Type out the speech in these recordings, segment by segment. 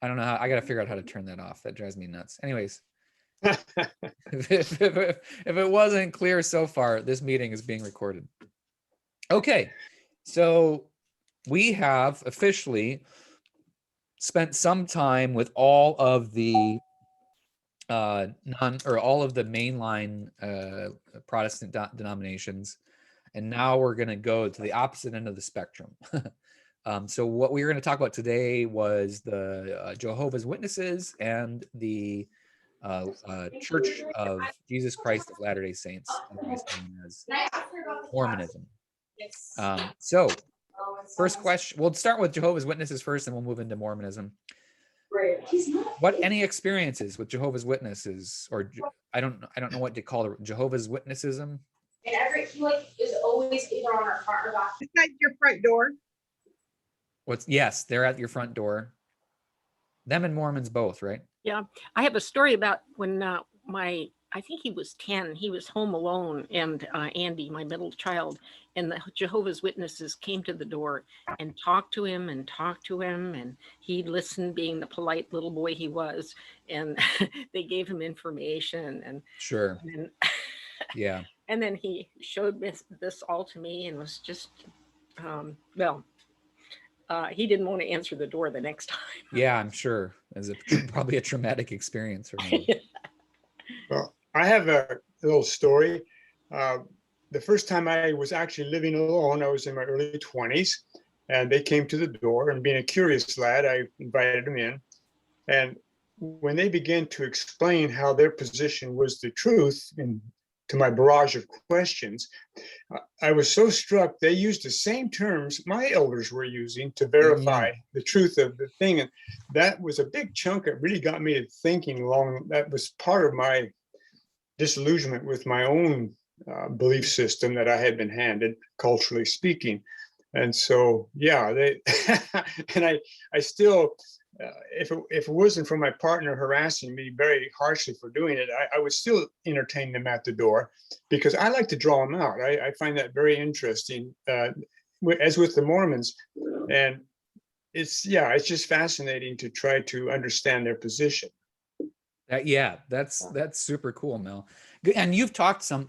I don't know how, I got to figure out how to turn that off. That drives me nuts. Anyways, if it wasn't clear so far, this meeting is being recorded. Okay, so we have officially spent some time with all of the all of the mainline Protestant denominations, and now we're going to go to the opposite end of the spectrum. So what we were going to talk about today was the Jehovah's Witnesses and the Church of Jesus Christ of Latter-day Saints, otherwise known as Mormonism. So first question, we'll start with Jehovah's Witnesses first, and we'll move into Mormonism. What any experiences with Jehovah's Witnesses, or I don't know what to call it, Jehovah's Witnessism? And he is always either on our front or back. Beside your front door. Yes, they're at your front door. Them and Mormons both, right? Yeah, I have a story about when I think he was 10. He was home alone, and Andy, my middle child, and the Jehovah's Witnesses came to the door and talked to him, and he listened, being the polite little boy he was, and they gave him information. And sure. And yeah. And then he showed this all to me, and was just, he didn't want to answer the door the next time. Yeah, I'm sure. It was probably a traumatic experience for him. Well, I have a little story. The first time I was actually living alone, I was in my early 20s, and they came to the door, and being a curious lad, I invited them in. And when they began to explain how their position was the truth, and to my barrage of questions, I was so struck. They used the same terms my elders were using to verify the truth of the thing. And that was a big chunk. It really got me to thinking along. That was part of my disillusionment with my own belief system that I had been handed, culturally speaking. And so, yeah, and I still, if it wasn't for my partner harassing me very harshly for doing it, I would still entertain them at the door, because I like to draw them out. I find that very interesting, as with the Mormons. And it's just fascinating to try to understand their position. That's super cool, Mel. And you've talked a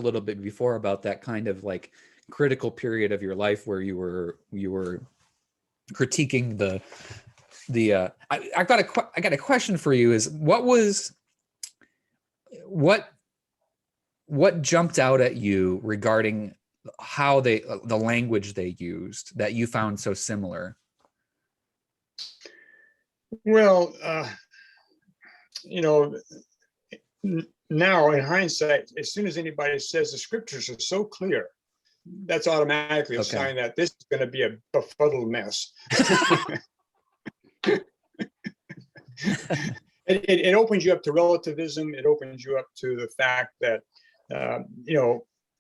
little bit before about that kind of like critical period of your life where you were critiquing I got a question for you. Is what jumped out at you regarding how the language they used that you found so similar? Well, now in hindsight, as soon as anybody says the scriptures are so clear, that's automatically a sign that this is going to be a befuddled mess. It opens you up to relativism. It opens you up to the fact that,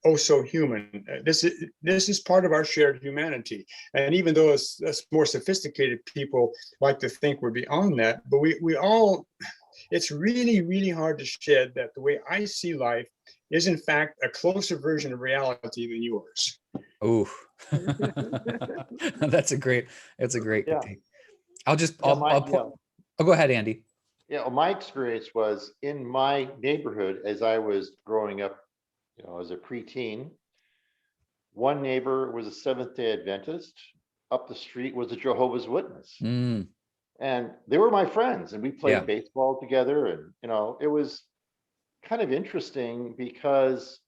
oh, so human. This is part of our shared humanity. And even though us more sophisticated people like to think we're beyond that, but we all, it's really, really hard to shed that the way I see life is in fact a closer version of reality than yours. Oh, that's a great critique. I'll go ahead, Andy. Yeah, well, my experience was in my neighborhood as I was growing up, as a preteen. One neighbor was a Seventh-day Adventist. Up the street was a Jehovah's Witness. Mm. And they were my friends, and we played baseball together. And, it was kind of interesting because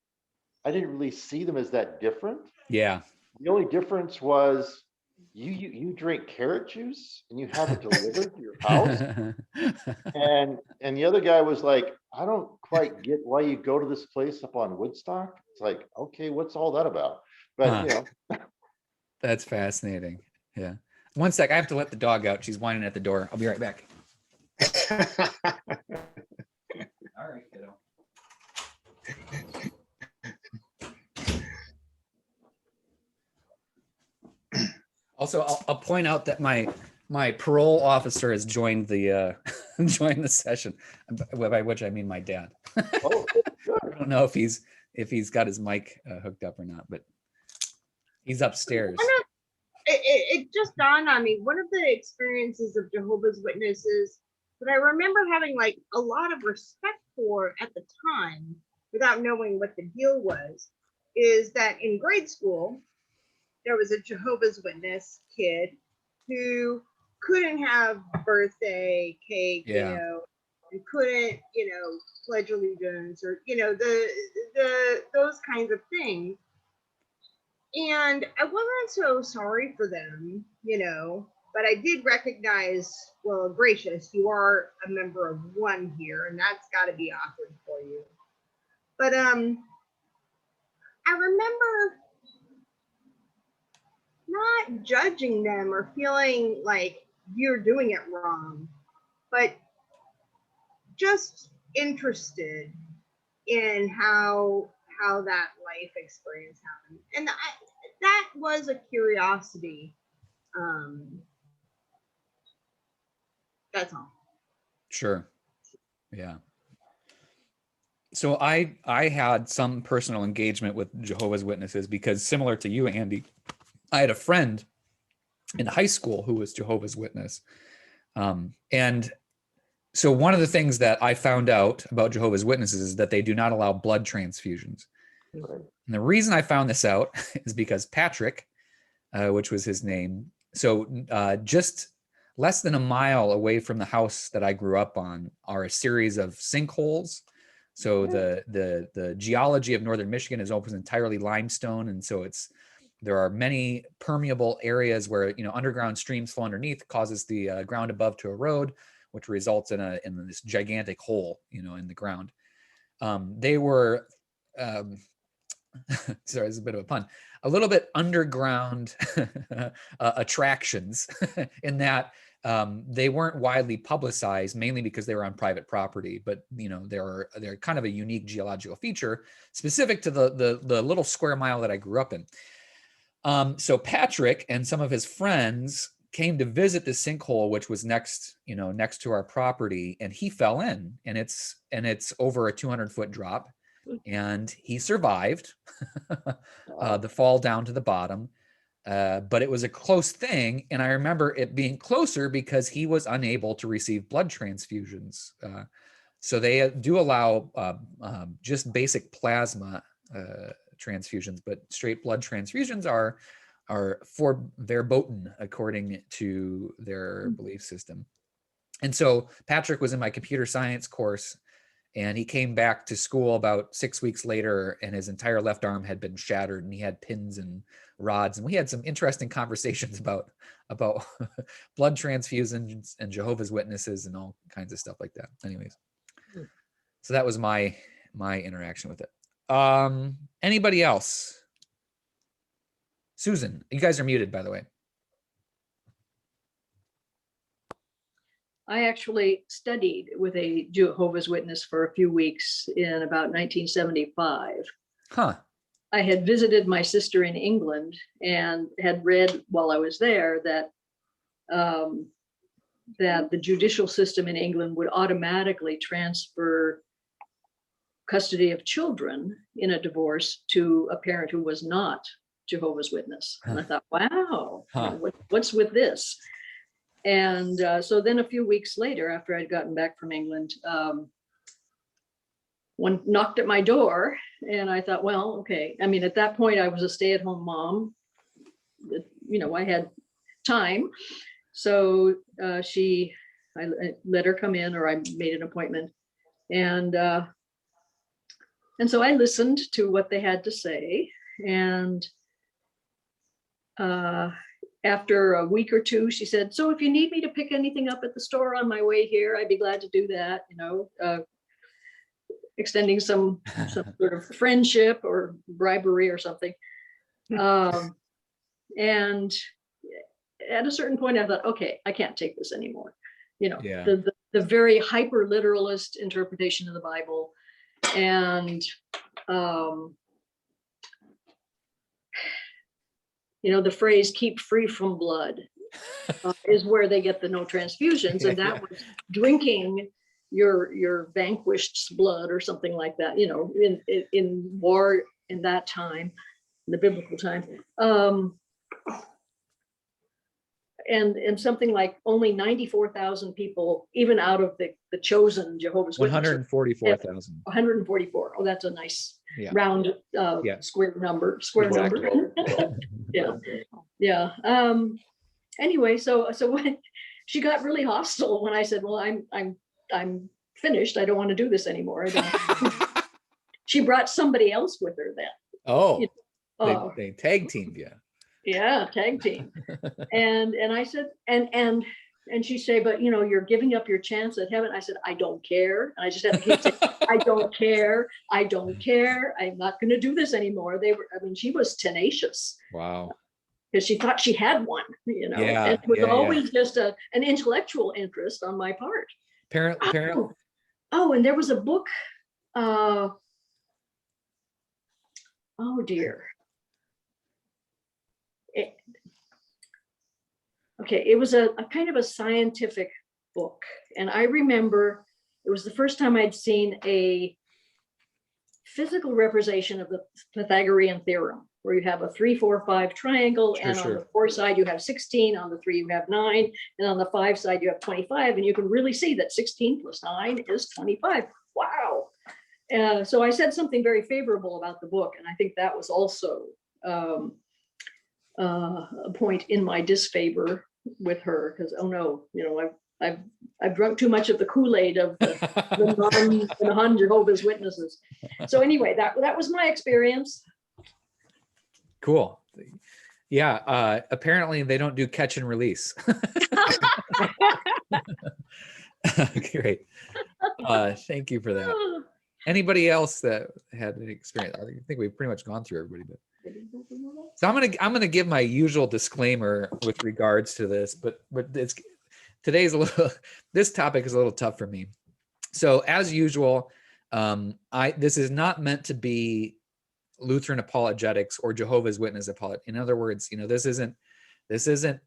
I didn't really see them as that different. Yeah. The only difference was you drink carrot juice and you have it delivered to your house. And the other guy was like, I don't quite get why you go to this place up on Woodstock. It's like, okay, what's all that about? But That's fascinating. Yeah. One sec, I have to let the dog out. She's whining at the door. I'll be right back. All right, kiddo. Also, I'll point out that my parole officer has joined the session, by which I mean my dad. Oh, good. I don't know if he's got his mic hooked up or not, but he's upstairs. it just dawned on me, one of the experiences of Jehovah's Witnesses that I remember having like a lot of respect for at the time, without knowing what the deal was, is that in grade school, there was a Jehovah's Witness kid who couldn't have birthday cake, Yeah. and couldn't, pledge allegiance, or, the those kinds of things. And I wasn't so sorry for them, but I did recognize, well, gracious, you are a member of one here, and that's got to be awkward for you. But I remember not judging them or feeling like you're doing it wrong, but just interested in how that life experience happened. And that was a curiosity. That's all. Sure. Yeah. So I had some personal engagement with Jehovah's Witnesses because, similar to you, Andy, I had a friend in high school who was Jehovah's Witness. And so one of the things that I found out about Jehovah's Witnesses is that they do not allow blood transfusions. Right. And the reason I found this out is because Patrick, which was his name, so just less than a mile away from the house that I grew up on are a series of sinkholes. So the geology of northern Michigan is almost entirely limestone, and so there are many permeable areas where underground streams flow underneath, causes the ground above to erode, which results in this gigantic hole in the ground. They were sorry, this is a bit of a pun, a little bit underground attractions in that they weren't widely publicized, mainly because they were on private property, but they're kind of a unique geological feature specific to the little square mile that I grew up in. So Patrick and some of his friends came to visit the sinkhole, which was next to our property, and he fell in, and it's over a 200-foot drop. And he survived the fall down to the bottom, but it was a close thing. And I remember it being closer because he was unable to receive blood transfusions. So they do allow just basic plasma transfusions, but straight blood transfusions are verboten according to their belief system. And so Patrick was in my computer science course, and he came back to school about 6 weeks later, and his entire left arm had been shattered, and he had pins and rods. And we had some interesting conversations about blood transfusions and Jehovah's Witnesses and all kinds of stuff like that. Anyways, so that was my interaction with it. Anybody else? Susan, you guys are muted, by the way. I actually studied with a Jehovah's Witness for a few weeks in about 1975. Huh. I had visited my sister in England and had read while I was there that the judicial system in England would automatically transfer custody of children in a divorce to a parent who was not Jehovah's Witness. And I thought, wow, what's with this? And so then a few weeks later, after I'd gotten back from England, one knocked at my door, and I thought, well, okay. I mean, at that point, I was a stay-at-home mom. I had time. So I let her come in, or I made an appointment. And so I listened to what they had to say. And after a week or two, she said, so if you need me to pick anything up at the store on my way here, I'd be glad to do that, extending some sort of friendship or bribery or something. And at a certain point, I thought, okay, I can't take this anymore. The very hyper literalist interpretation of the Bible, and the phrase "keep free from blood" is where they get the no transfusions, and that was drinking your vanquished's blood or something like that. In war in that time, in the biblical time. and something like only 94,000 people, even out of the chosen Jehovah's Witnesses. 144,000. 144. Oh, that's a nice Yeah. round Yeah. square number. Exactly. Yeah. Anyway, so when she got really hostile when I said, well, I'm finished. I don't want to do this anymore. She brought somebody else with her then. Oh, You know, they tag teamed you. yeah, tag team. And I said, and she said, but you know, you're giving up your chance at heaven. I said, I don't care. And I just had to keep saying, I don't care. I don't care. I'm not going to do this anymore. She was tenacious. Wow. Because she thought she had one, you know. Yeah, and it was yeah. always just an intellectual interest on my part. Parent. Oh, and there was a book. Oh dear. It was a kind of a scientific book. And I remember it was the first time I'd seen a physical representation of the Pythagorean theorem, where you have a 3, 4, 5 triangle, Sure, and on sure. the 4 side you have 16, on the 3 you have 9, and on the 5 side you have 25, and you can really see that 16 plus 9 is 25. Wow. So I said something very favorable about the book, and I think that was also a point in my disfavor with her, because oh no, you know, I've drunk too much of the Kool-Aid of the non Jehovah's Witnesses. So anyway, that was my experience. Cool. Yeah. Apparently they don't do catch and release. Great. Thank you for that. Anybody else that had an experience? I think we've pretty much gone through everybody, but so I'm gonna give my usual disclaimer with regards to this, but this topic is a little tough for me. So as usual, this is not meant to be Lutheran apologetics or Jehovah's Witness apologetics. In other words, you know, this isn't,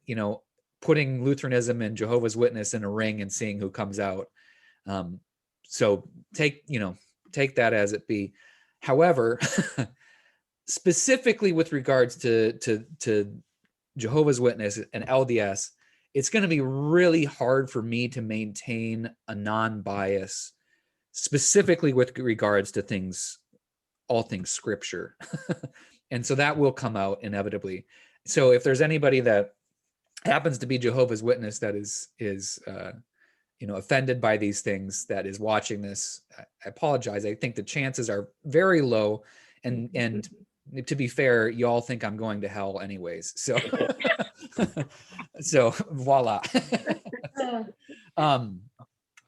you know, putting Lutheranism and Jehovah's Witness in a ring and seeing who comes out. So take that as it be. However, specifically with regards to Jehovah's Witness and LDS, it's going to be really hard for me to maintain a non-bias, specifically with regards to all things scripture. And so that will come out inevitably. So if there's anybody that happens to be Jehovah's Witness that is offended by these things, that is watching this, I apologize. I think the chances are very low, and to be fair, you all think I'm going to hell anyways. So, so voila.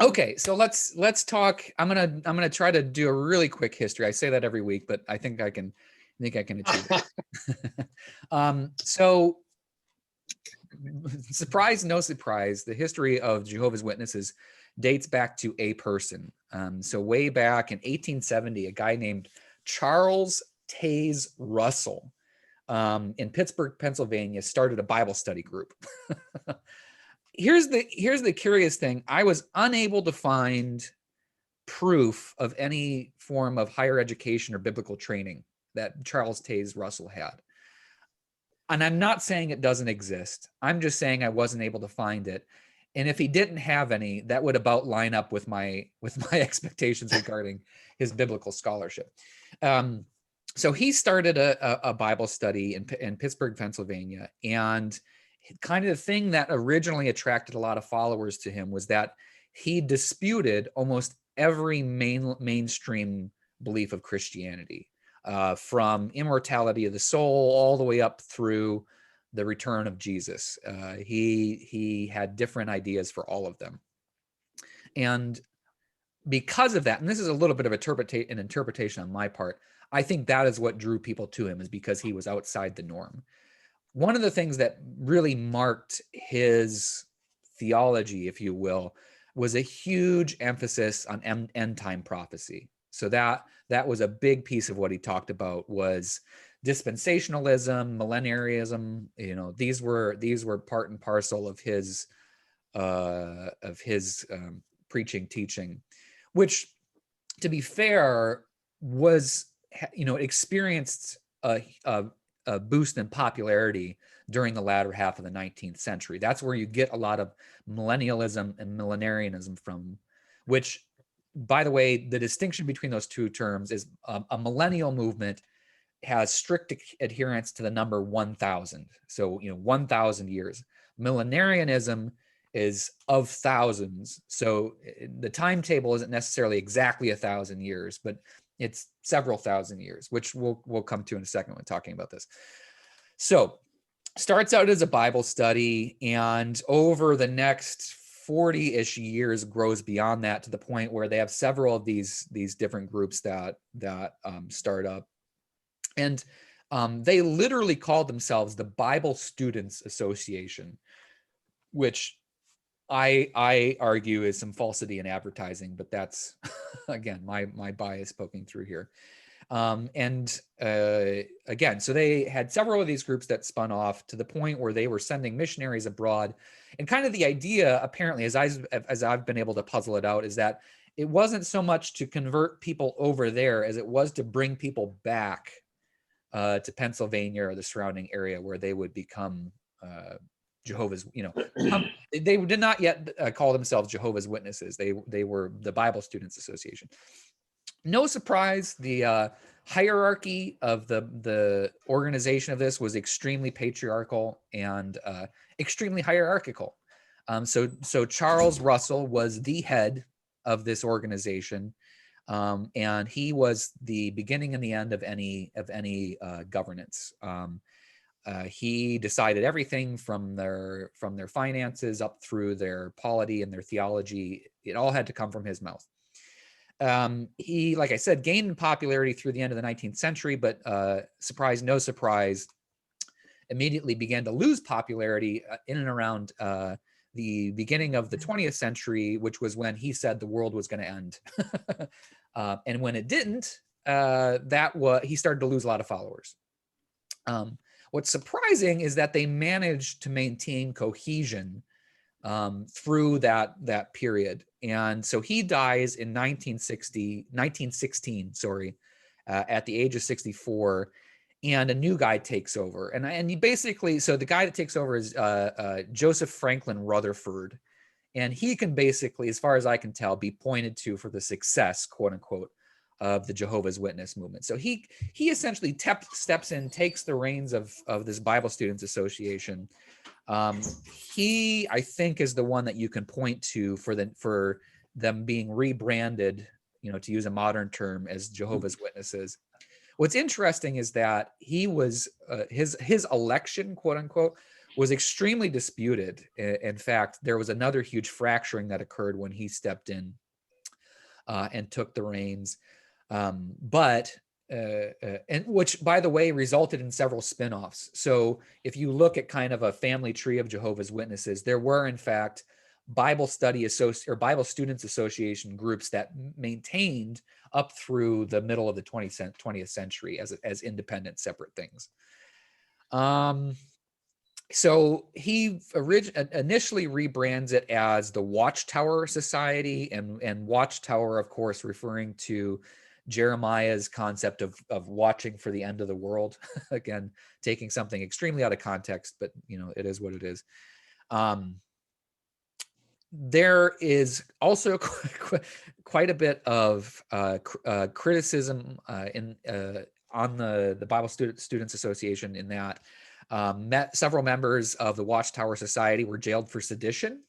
Okay, so let's talk. I'm gonna try to do a really quick history. I say that every week, but I think I can achieve it. So, surprise, no surprise, the history of Jehovah's Witnesses dates back to a person. So way back in 1870, a guy named Charles Taze Russell in Pittsburgh, Pennsylvania, started a Bible study group. Here's the curious thing. I was unable to find proof of any form of higher education or biblical training that Charles Taze Russell had. And I'm not saying it doesn't exist. I'm just saying I wasn't able to find it. And if he didn't have any, that would about line up with my expectations regarding his biblical scholarship. So he started a Bible study in Pittsburgh, Pennsylvania. And kind of the thing that originally attracted a lot of followers to him was that he disputed almost every mainstream belief of Christianity, from immortality of the soul all the way up through the return of Jesus. He had different ideas for all of them. And because of that, and this is a little bit of an interpretation on my part, I think that is what drew people to him, is because he was outside the norm. One of the things that really marked his theology, if you will, was a huge emphasis on end time prophecy. So that was a big piece of what he talked about, was dispensationalism, millenarianism. You know, these were part and parcel of his preaching, teaching, which, to be fair, was, experienced a boost in popularity during the latter half of the 19th century. That's where you get a lot of millennialism and millenarianism from, which, by the way, the distinction between those two terms is a millennial movement has strict adherence to the number 1,000. So, 1,000 years. Millenarianism is of thousands. So the timetable isn't necessarily exactly 1,000 years, but it's several thousand years, which we'll come to in a second when talking about this. So starts out as a Bible study, and over the next 40-ish years grows beyond that to the point where they have several of these different groups that start up. And they literally called themselves the Bible Students Association, which I argue is some falsity in advertising, but that's again my bias poking through here. Again, so they had several of these groups that spun off to the point where they were sending missionaries abroad. And kind of the idea, apparently, as I've been able to puzzle it out, is that it wasn't so much to convert people over there as it was to bring people back to Pennsylvania or the surrounding area, where they would become Jehovah's, they did not yet call themselves Jehovah's Witnesses. They were the Bible Students Association. No surprise, the hierarchy of the organization of this was extremely patriarchal and extremely hierarchical. So Charles Russell was the head of this organization. And he was the beginning and the end of any governance. He decided everything from their finances up through their polity and their theology. It all had to come from his mouth. He, like I said, gained in popularity through the end of the 19th century, but surprise, no surprise, immediately began to lose popularity in and around the beginning of the 20th century, which was when he said the world was going to end. And when it didn't, he started to lose a lot of followers. What's surprising is that they managed to maintain cohesion through that period. And so he dies in 1916, at the age of 64, and a new guy takes over. And he basically, so the guy that takes over is Joseph Franklin Rutherford. And he can basically, as far as I can tell, be pointed to for the success, quote unquote, of the Jehovah's Witness movement. So he essentially steps in, takes the reins of this Bible Students Association. He, I think, is the one that you can point to for them being rebranded, to use a modern term, as Jehovah's Witnesses. What's interesting is that he was his election, quote unquote, was extremely disputed. In fact, there was another huge fracturing that occurred when he stepped in and took the reins. And which, by the way, resulted in several spin-offs. So if you look at kind of a family tree of Jehovah's Witnesses, there were, in fact, Bible Students Association groups that maintained up through the middle of the 20th century as independent, separate things. So he initially rebrands it as the Watchtower Society, and Watchtower, of course, referring to Jeremiah's concept of watching for the end of the world. Again, taking something extremely out of context, but it is what it is. There is also quite a bit of criticism on the Bible Students Association, in that several members of the Watchtower Society were jailed for sedition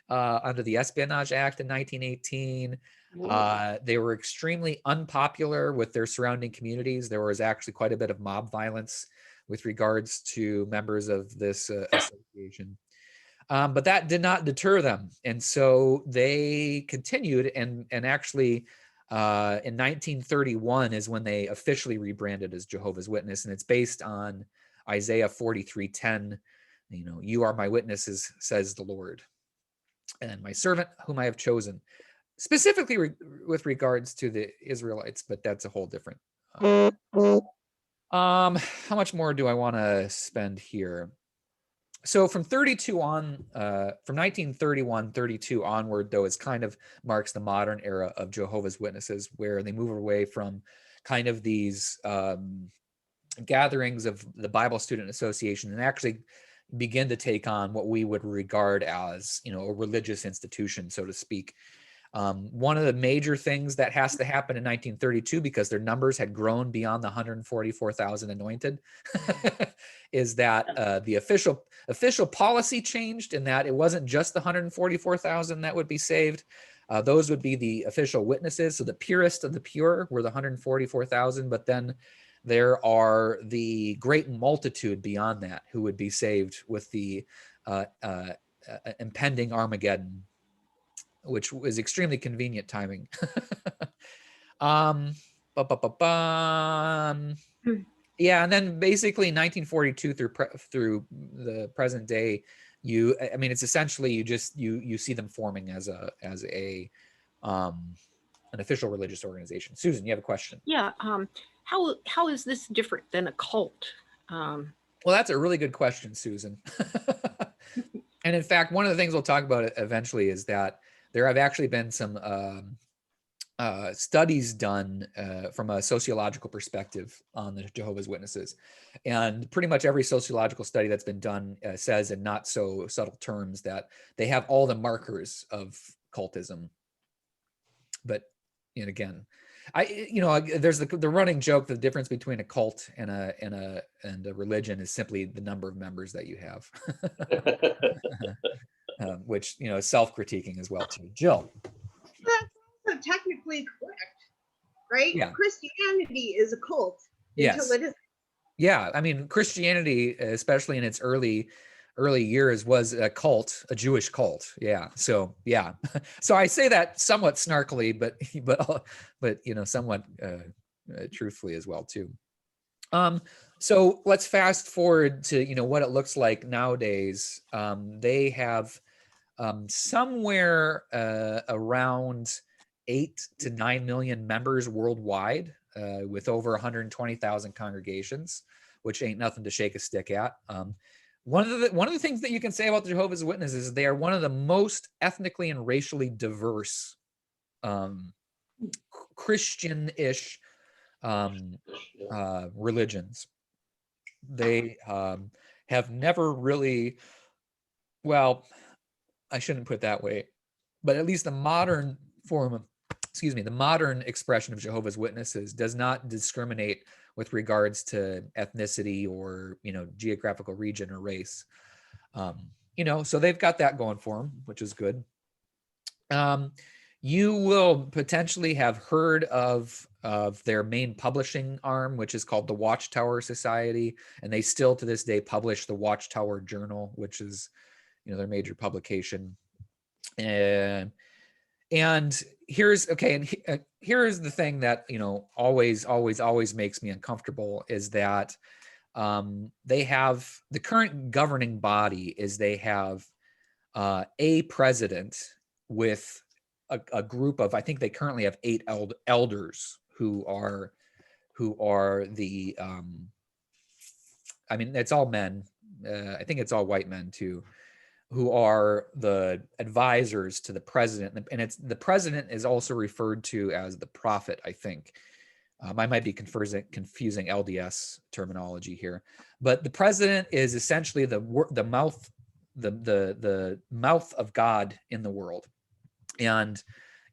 under the Espionage Act in 1918. They were extremely unpopular with their surrounding communities. There was actually quite a bit of mob violence with regards to members of this association. But that did not deter them. And so they continued, and actually in 1931 is when they officially rebranded as Jehovah's Witness. And it's based on Isaiah 43:10, you are my witnesses, says the Lord, and my servant whom I have chosen, specifically with regards to the Israelites, but that's a whole different. How much more do I want to spend here? So from 1931, 32 onward, though, is kind of marks the modern era of Jehovah's Witnesses, where they move away from kind of these gatherings of the Bible Student Association and actually begin to take on what we would regard as, you know, a religious institution, so to speak. One of the major things that has to happen in 1932, because their numbers had grown beyond the 144,000 anointed, is that the official policy changed, in that it wasn't just the 144,000 that would be saved. Those would be the official witnesses. So the purest of the pure were the 144,000, but then there are the great multitude beyond that who would be saved with the impending Armageddon, which was extremely convenient timing. um, yeah, and then basically 1942 through the present day, I mean, it's essentially you see them forming as an official religious organization. Susan, you have a question? Yeah. How is this different than a cult? Well, that's a really good question, Susan. And in fact, one of the things we'll talk about eventually is that there have actually been some studies done from a sociological perspective on the Jehovah's Witnesses. And pretty much every sociological study that's been done says, in not so subtle terms, that they have all the markers of cultism. But, and again, there's the running joke, the difference between a cult and a religion is simply the number of members that you have. Which, you know, is self-critiquing as well too. Jill. That's also technically correct, right? Yeah. Christianity is a cult. Yes. Until it is. Yeah, I mean, Christianity, especially in its early years, was a cult, a Jewish cult. Yeah. So yeah. So I say that somewhat snarkily, but you know, somewhat truthfully as well too. So let's fast forward to, you know, what it looks like nowadays. They have somewhere around 8 to 9 million members worldwide, with over 120,000 congregations, which ain't nothing to shake a stick at. One of the things that you can say about the Jehovah's Witnesses is they are one of the most ethnically and racially diverse Christian-ish religions. They have never really, well, I shouldn't put it that way, but at least the modern form of, the modern expression of Jehovah's Witnesses does not discriminate with regards to ethnicity or, you know, geographical region or race. You know, so they've got that going for them, which is good. You will potentially have heard of their main publishing arm, which is called the Watchtower Society, and they still to this day publish the Watchtower Journal, which is, you know, their major publication. And here's here's the thing that, you know, always makes me uncomfortable is that they have, the current governing body is they have a president with a group of, I think they currently have 8 elders who are the I mean, it's all men. I think it's all white men too, who are the advisors to the president. And it's, the president is also referred to as the prophet, I think. I might be confusing LDS terminology here, but the president is essentially the mouth of God in the world. And,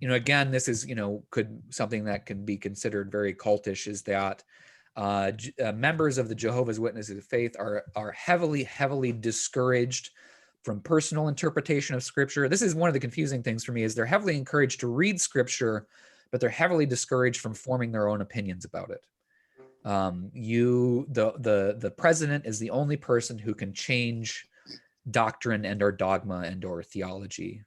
you know, again, this is, you know, something that can be considered very cultish, is that members of the Jehovah's Witnesses faith are heavily discouraged from personal interpretation of scripture. This is one of the confusing things for me, is they're heavily encouraged to read scripture, but they're heavily discouraged from forming their own opinions about it. The president is the only person who can change doctrine and or dogma and or theology.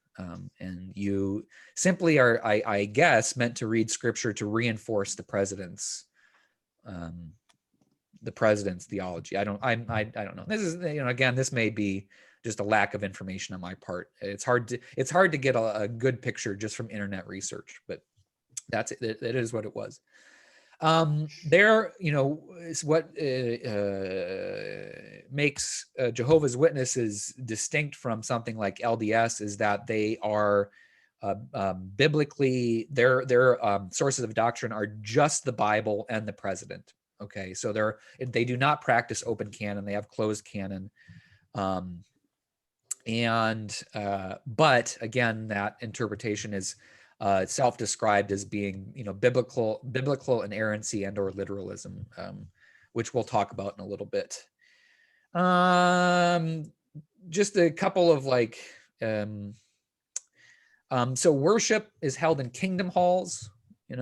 And you simply are, I guess, meant to read scripture to reinforce the president's theology. I don't know. This is, you know, again, this may be just a lack of information on my part. It's hard to get a good picture just from internet research, but that's it. It is what it was. There, you know, is what makes Jehovah's Witnesses distinct from something like LDS is that they are biblically, their sources of doctrine are just the Bible and the president. Okay, so they do not practice open canon; they have closed canon. But again, that interpretation is self-described as being, biblical inerrancy and/or literalism, which we'll talk about in a little bit. Just a couple of so worship is held in kingdom halls,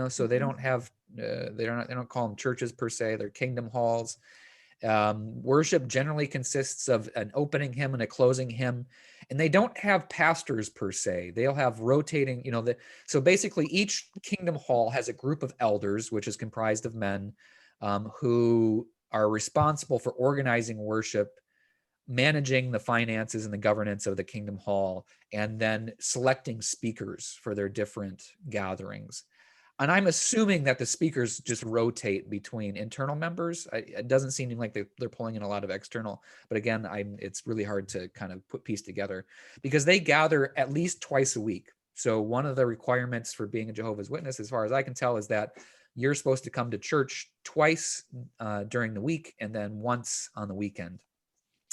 so they don't have they don't call them churches per se; they're kingdom halls. Worship generally consists of an opening hymn and a closing hymn, and they don't have pastors per se. They'll have rotating, so basically each kingdom hall has a group of elders, which is comprised of men who are responsible for organizing worship, managing the finances and the governance of the kingdom hall, and then selecting speakers for their different gatherings. And I'm assuming that the speakers just rotate between internal members. It doesn't seem like they're pulling in a lot of external, but again, it's really hard to kind of piece together because they gather at least twice a week. So one of the requirements for being a Jehovah's Witness, as far as I can tell, is that you're supposed to come to church twice during the week and then once on the weekend.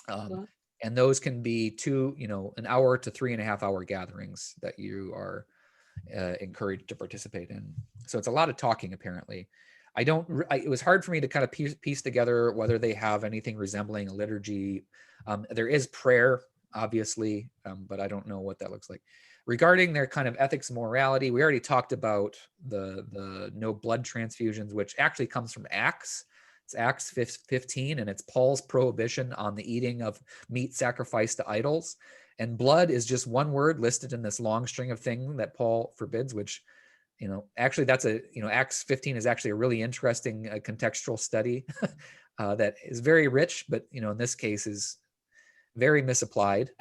And those can be an hour to 3.5 hour gatherings that you are encouraged to participate in. So it's a lot of talking, apparently. It was hard for me to kind of piece together whether they have anything resembling a liturgy. There is prayer, obviously, but I don't know what that looks like. Regarding their kind of ethics and morality, we already talked about the no blood transfusions, which actually comes from Acts. It's Acts 15, and it's Paul's prohibition on the eating of meat sacrificed to idols. And blood is just one word listed in this long string of things that Paul forbids, which, actually that's Acts 15 is actually a really interesting contextual study that is very rich, but, in this case is very misapplied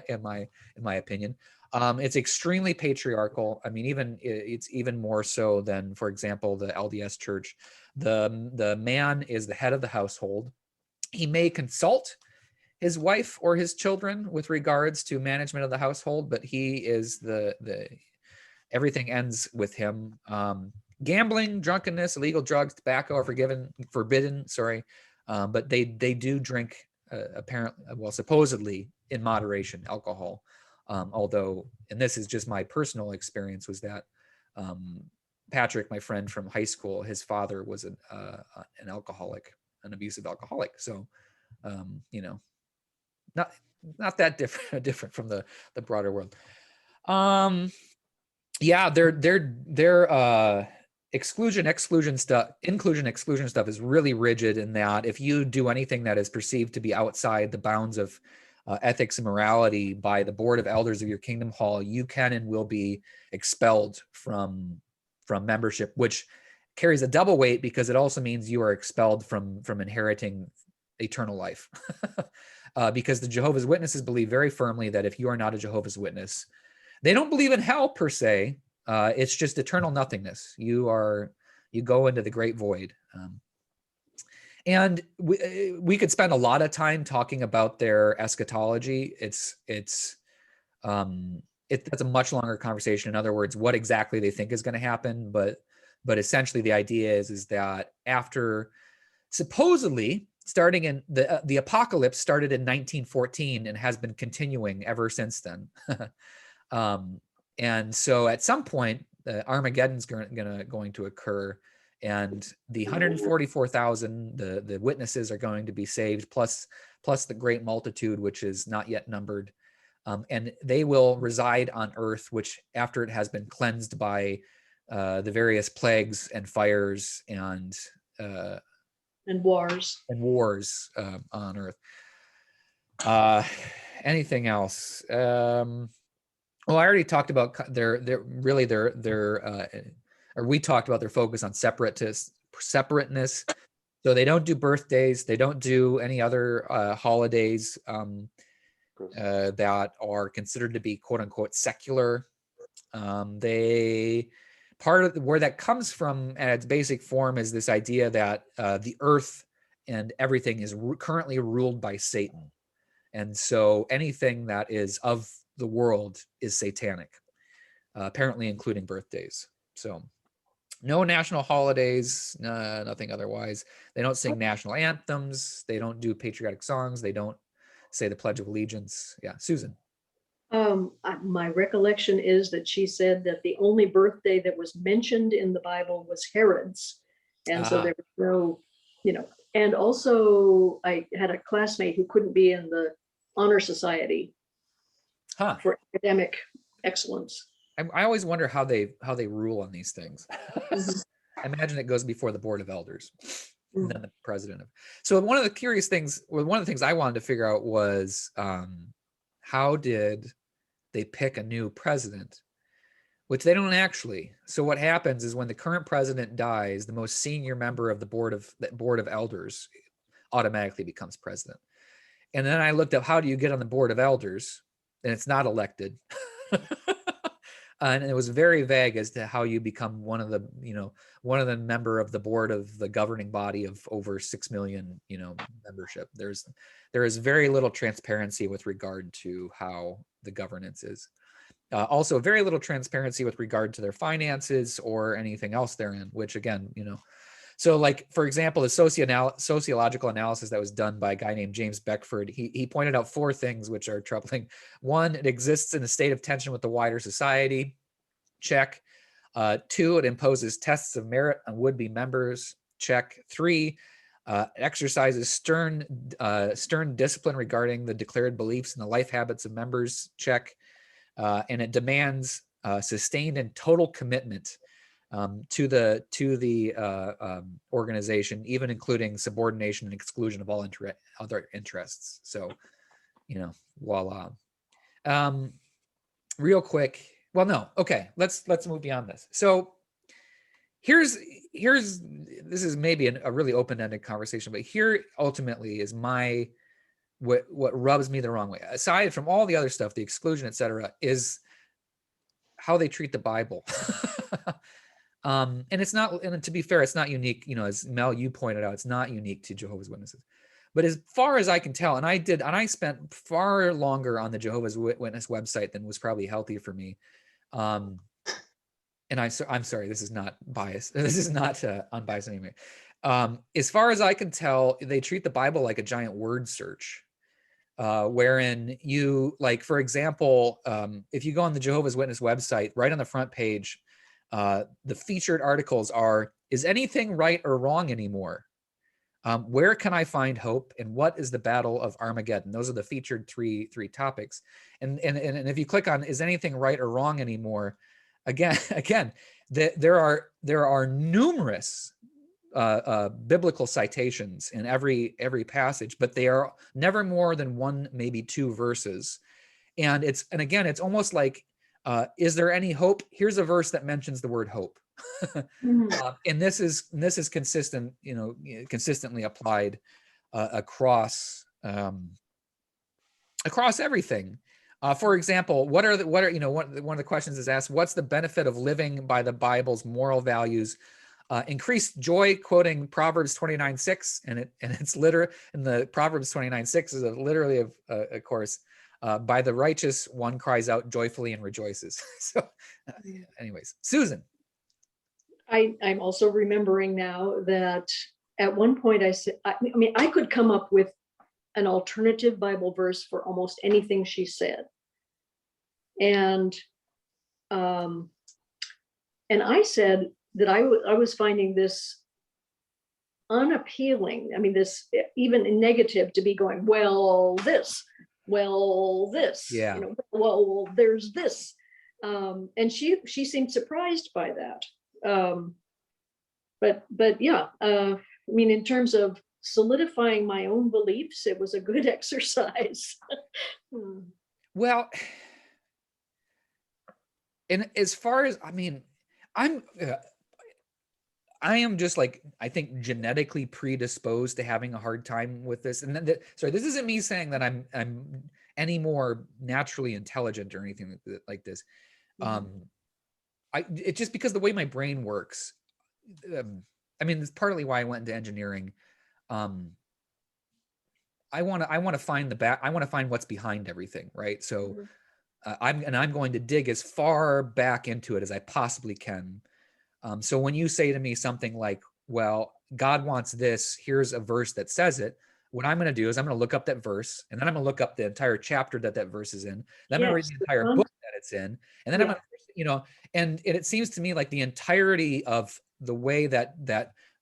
in my opinion. It's extremely patriarchal. I mean, it's even more so than, for example, the LDS church. The man is the head of the household. He may consult his wife or his children with regards to management of the household, but he is everything ends with him. Gambling, drunkenness, illegal drugs, tobacco are forbidden. But they do drink supposedly in moderation, alcohol. Although, and this is just my personal experience, was that Patrick, my friend from high school, his father was an alcoholic, an abusive alcoholic. So, not that different from the broader world. Their inclusion exclusion stuff is really rigid in that if you do anything that is perceived to be outside the bounds of ethics and morality by the board of elders of your kingdom hall, you can and will be expelled from membership, which carries a double weight because it also means you are expelled from inheriting eternal life. Because the Jehovah's Witnesses believe very firmly that if you are not a Jehovah's Witness, they don't believe in hell per se. It's just eternal nothingness. You go into the great void. And we could spend a lot of time talking about their eschatology. That's a much longer conversation. In other words, what exactly they think is going to happen. But essentially the idea is that after supposedly starting in the apocalypse started in 1914 and has been continuing ever since then. And so at some point, Armageddon's going to occur, and the 144,000, the witnesses are going to be saved, plus the great multitude, which is not yet numbered. And they will reside on earth, which after it has been cleansed by the various plagues and fires and wars on earth. Anything else? Well, I already talked about we talked about their focus on separateness. So they don't do birthdays. They don't do any other holidays that are considered to be quote unquote secular. Part of where that comes from at its basic form is this idea that the earth and everything is currently ruled by Satan. And so anything that is of the world is satanic, apparently including birthdays. So No national holidays, nothing otherwise. They don't sing national anthems. They don't do patriotic songs. They don't say the Pledge of Allegiance. Yeah, Susan. My recollection is that she said that the only birthday that was mentioned in the Bible was Herod's. And so there was no, and also I had a classmate who couldn't be in the honor society for academic excellence. I always wonder how they rule on these things. Mhm. I imagine it goes before the board of elders and Mhm. then the president. So one of the things I wanted to figure out was how did they pick a new president, which they don't actually. So what happens is when the current president dies, the most senior member of the board of elders automatically becomes president. And then I looked up how do you get on the board of elders, and it's not elected. And it was very vague as to how you become one of the member of the board of the governing body of over 6 million, membership. There is very little transparency with regard to how the governance is. Also very little transparency with regard to their finances or anything else therein, which again, so like, for example, the sociological analysis that was done by a guy named James Beckford, he pointed out 4 things which are troubling. 1, it exists in a state of tension with the wider society. Check. 2, it imposes tests of merit on would-be members. Check. 3, exercises stern discipline regarding the declared beliefs and the life habits of members. Check. And it demands sustained and total commitment to the organization, even including subordination and exclusion of all other interests. So, voila. Real quick. Well, no. Okay, let's move beyond this. So here's this is maybe a really open-ended conversation, but here ultimately is what rubs me the wrong way, aside from all the other stuff, the exclusion, etc., is how they treat the Bible. And it's not, and to be fair, it's not unique, as Mel, you pointed out, it's not unique to Jehovah's Witnesses. But as far as I can tell, and I spent far longer on the Jehovah's Witness website than was probably healthy for me. And I'm sorry, this is not biased. This is not unbiased anyway. As far as I can tell, they treat the Bible like a giant word search. Wherein you, like, for example, if you go on the Jehovah's Witness website, right on the front page, the featured articles are, is anything right or wrong anymore? Where can I find hope? And what is the battle of Armageddon? Those are the featured three topics. And if you click on, is anything right or wrong anymore? Again, there are numerous biblical citations in every passage, but they are never more than 1, maybe 2 verses. And again, it's almost like, is there any hope? Here's a verse that mentions the word hope. And this is consistent, consistently applied across everything. For example, one of the questions is asked, what's the benefit of living by the Bible's moral values? Increased joy, quoting Proverbs 29:6, and it's literally, in the Proverbs 29:6 is literally of course, by the righteous one cries out joyfully and rejoices. So, anyways, Susan. I'm also remembering now that at one point I said, I could come up with an alternative Bible verse for almost anything she said. And I said that I was finding this unappealing. I mean, this even negative to be going, well, this, Yeah. well, there's this. And she seemed surprised by that. But yeah, I mean, in terms of solidifying my own beliefs, it was a good exercise. Well, and as far as, I mean, I am just, like, I think genetically predisposed to having a hard time with this. And then, sorry, this isn't me saying that I'm any more naturally intelligent or anything like this. It's just because the way my brain works. I mean, it's partly why I went into engineering. I want to find I want to find what's behind everything, right? So I'm going to dig as far back into it as I possibly can, So when you say to me something like, well, God wants this, here's a verse that says it, what I'm going to do is I'm going to look up that verse, and then I'm going to look up the entire chapter that that verse is in. Then I'm going to read Yes, the the entire book that it's in. And then I'm Yeah. going to, you know, and it seems to me like the entirety of the way that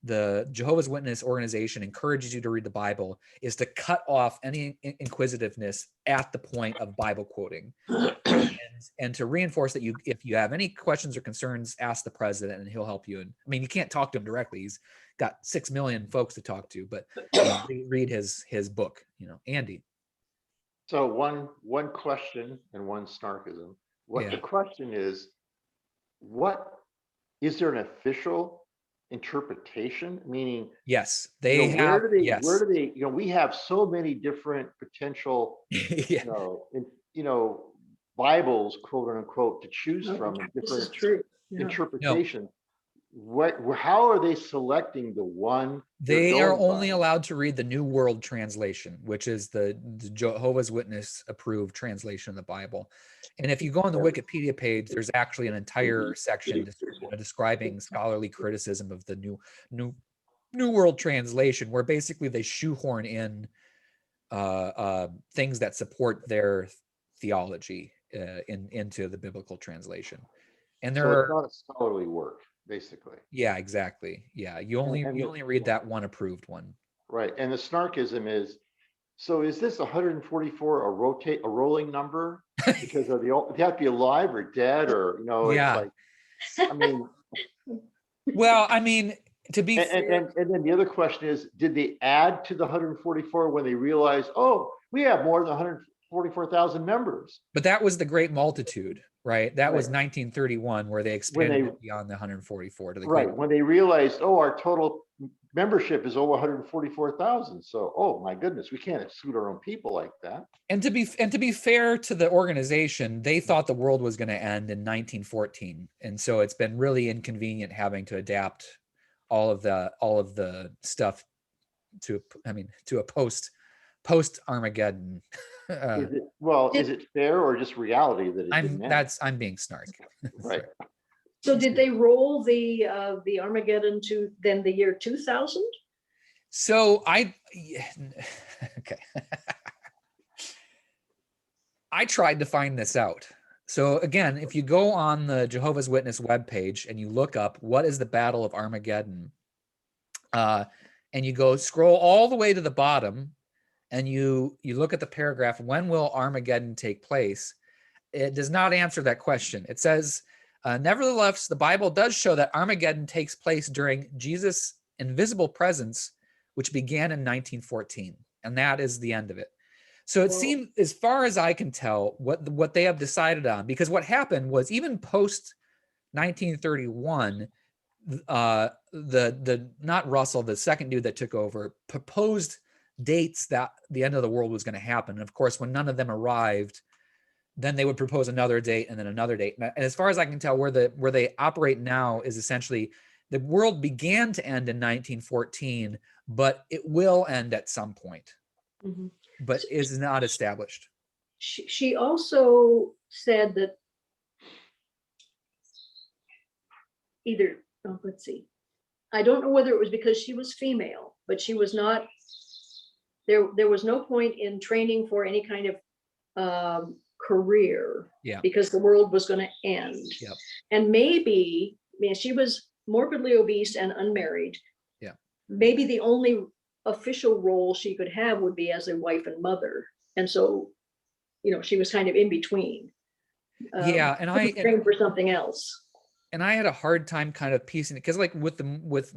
the Jehovah's Witness organization encourages you to read the Bible is to cut off any inquisitiveness at the point of Bible quoting. And to reinforce that if you have any questions or concerns, ask the president and he'll help you. And I mean, you can't talk to him directly. He's got 6 million folks to talk to, but read his book, you know. Andy. So one question and one snarkism. What the question is, what is there an official interpretation? Meaning, yes, you they know, have. where do they, you know, we have so many different potential, Yeah. you know, Bibles, quote unquote, to choose from, and This is different true. Yeah. interpretations. How are they selecting the one they're They are going only by? allowed to read the New World Translation, which is the Jehovah's Witness approved translation of the Bible. And if you go on the Wikipedia page, there's actually an entire section describing scholarly criticism of the New World Translation, where basically they shoehorn in things that support their theology into the biblical translation. And there So it's are, not a scholarly work, basically. yeah, exactly. Yeah, you only read that one approved one. Right. And the snarkism is, so is this 144 a rolling number because of they have to be alive or dead, or, you know, it's Yeah. like, I mean, Well, I mean, to be fair, and then the other question is, did they add to the 144 when they realized, oh, we have more than 144,000 members? but that was the Great Multitude, right? That was Right. 1931, where they expanded it beyond the 144 to the Right. Great. When they realized, oh, our total membership is over 144,000. So, oh my goodness, we can't exclude our own people like that. And to be fair to the organization, they thought the world was going to end in 1914, and so it's been really inconvenient having to adapt all of the stuff to a post Armageddon. Is it fair or just reality that it didn't end? I'm being snarky. Right. So did they roll the Armageddon to then the year 2000? So okay. I tried to find this out. So again, if you go on the Jehovah's Witness webpage and you look up what is the Battle of Armageddon, and you go scroll all the way to the bottom, and you look at the paragraph, when will Armageddon take place? It does not answer that question. It says, nevertheless, the Bible does show that Armageddon takes place during Jesus' invisible presence, which began in 1914, and that is the end of it. So it seems, as far as I can tell, what they have decided on, because what happened was even post 1931, the not Russell, the second dude that took over, proposed dates that the end of the world was going to happen. And of course, when none of them arrived, then they would propose another date and then another date. And as far as I can tell, where they operate now is essentially the world began to end in 1914, but it will end at some point. Mm-hmm. But is not established. She also said that let's see, I don't know whether it was because she was female, but she was not, there was no point in training for any kind of career, because the world was going to end. Yep. And maybe, she was morbidly obese and unmarried. Yeah. Maybe the only official role she could have would be as a wife and mother, and so, she was kind of in between. And I trained for something else. And I had a hard time kind of piecing it, because like with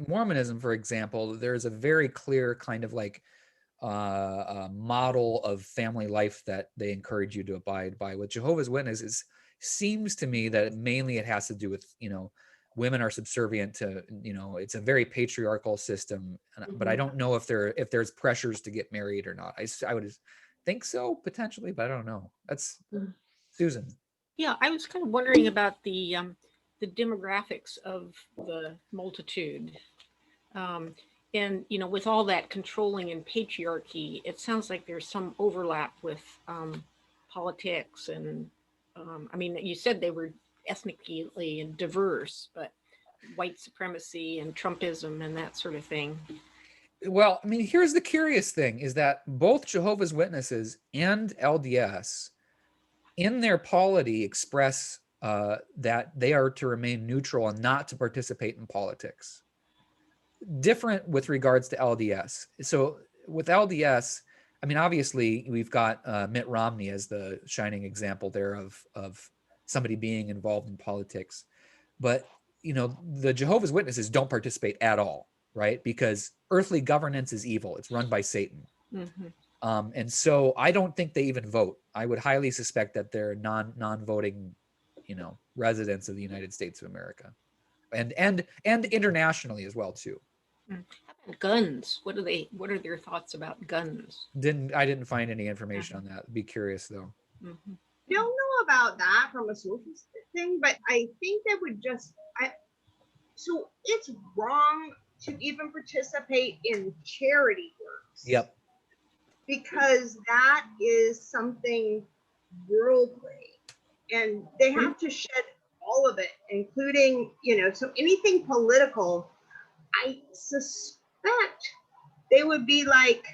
Mormonism, for example, there's a very clear kind of like model of family life that they encourage you to abide by. With Jehovah's Witnesses, seems to me that mainly it has to do with, women are subservient to, it's a very patriarchal system, but I don't know if there's pressures to get married or not. I would think so, potentially, but I don't know. That's Susan. Yeah, I was kind of wondering about the demographics of the multitude. And, with all that controlling and patriarchy, it sounds like there's some overlap with politics. And you said they were ethnically diverse, but white supremacy and Trumpism and that sort of thing. Well, I mean, here's the curious thing is that both Jehovah's Witnesses and LDS in their polity express that they are to remain neutral and not to participate in politics. Different with regards to LDS. So with LDS, I mean, obviously we've got Mitt Romney as the shining example there of somebody being involved in politics. But, you know, the Jehovah's Witnesses don't participate at all, right? Because earthly governance is evil. It's run by Satan. Mm-hmm. And so I don't think they even vote. I would highly suspect that they're non-voting, you know, residents of the United States of America, and internationally as well too. How about guns? What are their thoughts about guns? I didn't find any information on that. Be curious though. Mm-hmm. Don't know about that from a social thing, but I think that would just so it's wrong to even participate in charity works. Yep. Because that is something worldly, and they have to shed all of it, including, you know, so anything political, I suspect they would be like,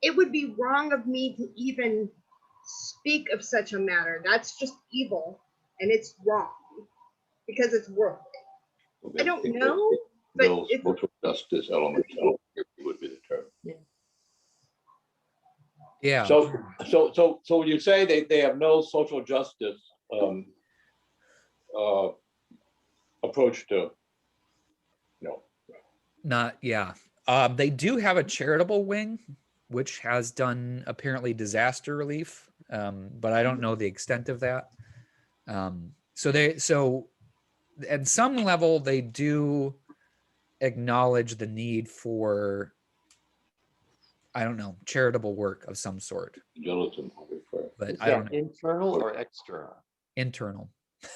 it would be wrong of me to even speak of such a matter. That's just evil, and it's wrong because it's worldly. I don't know, but Those it's social justice elements would be the term. Yeah. So when you say they have no social justice approach to, no. Not, yeah. They do have a charitable wing, which has done apparently disaster relief, but I don't know the extent of that. So at some level, they do acknowledge the need for, I don't know, charitable work of some sort. Journalism, But Is I don't that know. internal or external? Internal,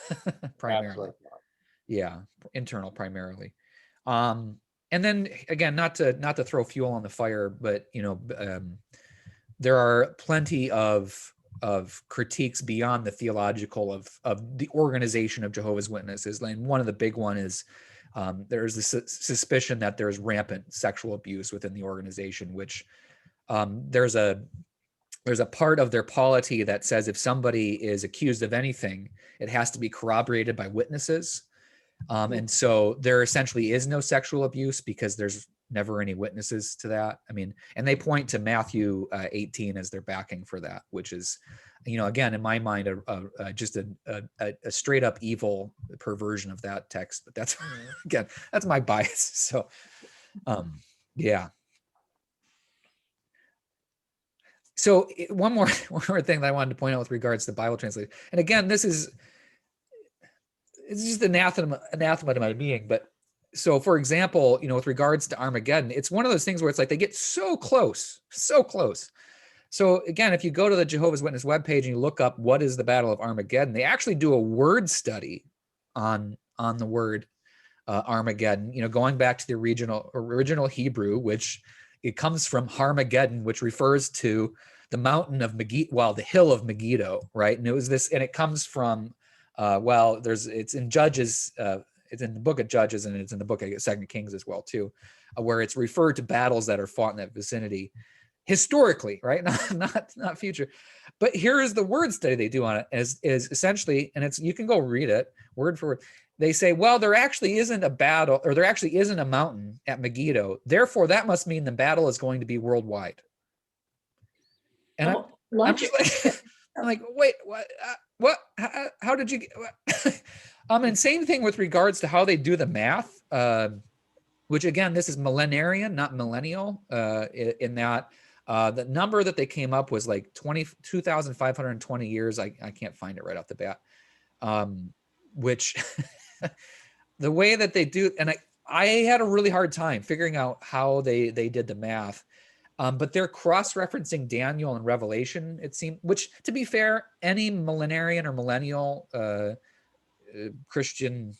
That's primarily. like, Yeah, internal primarily. And then again, not to throw fuel on the fire, but you know, there are plenty of critiques beyond the theological of the organization of Jehovah's Witnesses. And one of the big one is there's this suspicion that there's rampant sexual abuse within the organization, which there's a part of their polity that says if somebody is accused of anything, it has to be corroborated by witnesses. And so there essentially is no sexual abuse because there's never any witnesses to that. I mean, and they point to Matthew 18 as their backing for that, which is, you know, again, in my mind, just a straight up evil perversion of that text. But that's, again, that's my bias. So, yeah. So one more thing that I wanted to point out with regards to Bible translation. And again, it's just anathema to my being. But so, for example, you know, with regards to Armageddon, it's one of those things where it's like they get so close. So again, if you go to the Jehovah's Witness webpage and you look up what is the Battle of Armageddon, they actually do a word study on the word Armageddon. You know, going back to the original Hebrew, which it comes from Harmageddon, which refers to the mountain of Megiddo, well, the hill of Megiddo, right? And it was this, and it comes from, it's in Judges, it's in the book of Judges, and it's in the book of 2 Kings as well too, where it's referred to battles that are fought in that vicinity historically, right? Not future. But here is the word study they do on it is essentially, and you can go read it word for word. They say, well, there actually isn't a battle, or there actually isn't a mountain at Megiddo. Therefore, that must mean the battle is going to be worldwide. And I'm just like, I'm like, wait, what? How did you get? And same thing with regards to how they do the math, which again, this is millenarian, not millennial. In that the number that they came up was like 22,520 years. I can't find it right off the bat. Which the way that they do, and I had a really hard time figuring out how they did the math. But they're cross-referencing Daniel and Revelation, it seemed, which, to be fair, any millenarian or millennial Christian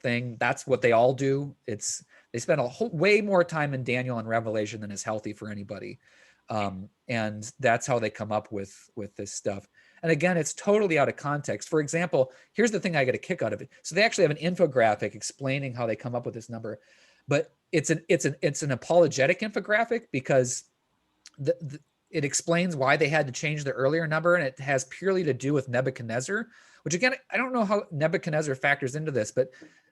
thing, that's what they all do. They spend way more time in Daniel and Revelation than is healthy for anybody. And that's how they come up with this stuff. And again, it's totally out of context. For example, here's the thing I get a kick out of it. So they actually have an infographic explaining how they come up with this number, but it's an apologetic infographic because it explains why they had to change the earlier number, and it has purely to do with Nebuchadnezzar, which again, I don't know how Nebuchadnezzar factors into this, but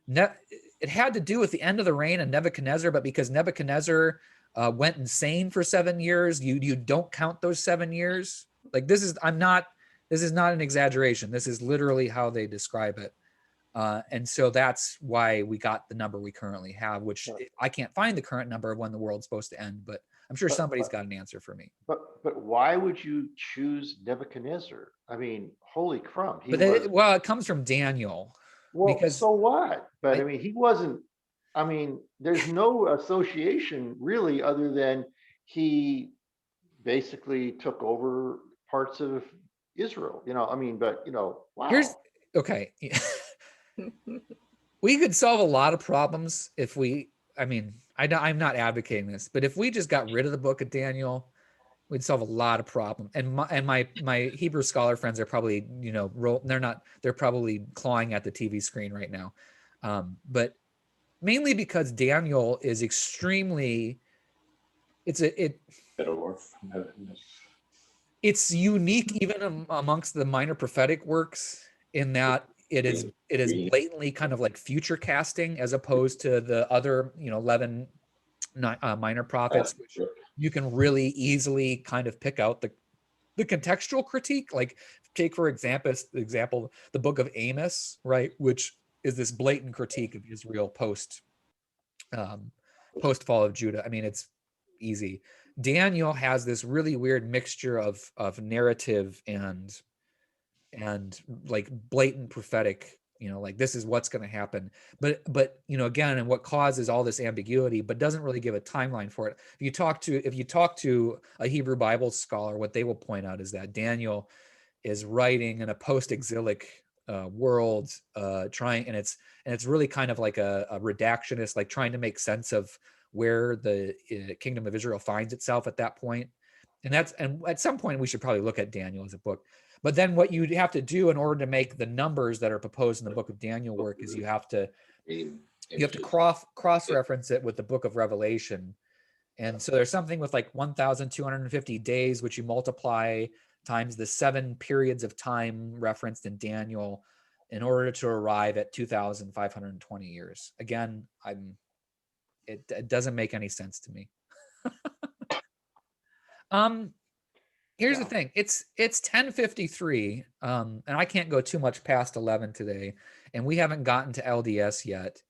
it had to do with the end of the reign of Nebuchadnezzar, but because Nebuchadnezzar went insane for 7 years, you don't count those 7 years. Like this is not an exaggeration. This is literally how they describe it. And so that's why we got the number we currently have, which I can't find the current number of when the world's supposed to end, but I'm sure somebody's got an answer for me. But why would you choose Nebuchadnezzar? I mean, holy crumb. Well, it comes from Daniel. Well, because so what? But I mean, he wasn't, I mean, there's no association really other than he basically took over parts of Israel, I mean, but wow. Okay. We could solve a lot of problems if I'm not advocating this, but if we just got rid of the book of Daniel, we'd solve a lot of problems. And my Hebrew scholar friends are probably, they're probably clawing at the TV screen right now. But mainly because Daniel is extremely, it's unique even amongst the minor prophetic works in that it is blatantly kind of like future casting as opposed to the other 11 minor prophets, which you can really easily kind of pick out the contextual critique. Like take for example the book of Amos, right, which is this blatant critique of Israel post fall of Judah. I mean, it's easy. Daniel has this really weird mixture of narrative and like blatant prophetic, like this is what's going to happen. But again, and what causes all this ambiguity, but doesn't really give a timeline for it. If you talk to a Hebrew Bible scholar, what they will point out is that Daniel is writing in a post-exilic world, and it's really kind of like a redactionist, like trying to make sense of where the kingdom of Israel finds itself at that point. And at some point we should probably look at Daniel as a book. But then what you have to do in order to make the numbers that are proposed in the book of Daniel work is you have to cross-reference it with the book of Revelation. And so there's something with like 1,250 days, which you multiply times the 7 periods of time referenced in Daniel in order to arrive at 2,520 years. Again, it doesn't make any sense to me. Here's the thing. It's 10:53, and I can't go too much past 11 today, and we haven't gotten to LDS yet.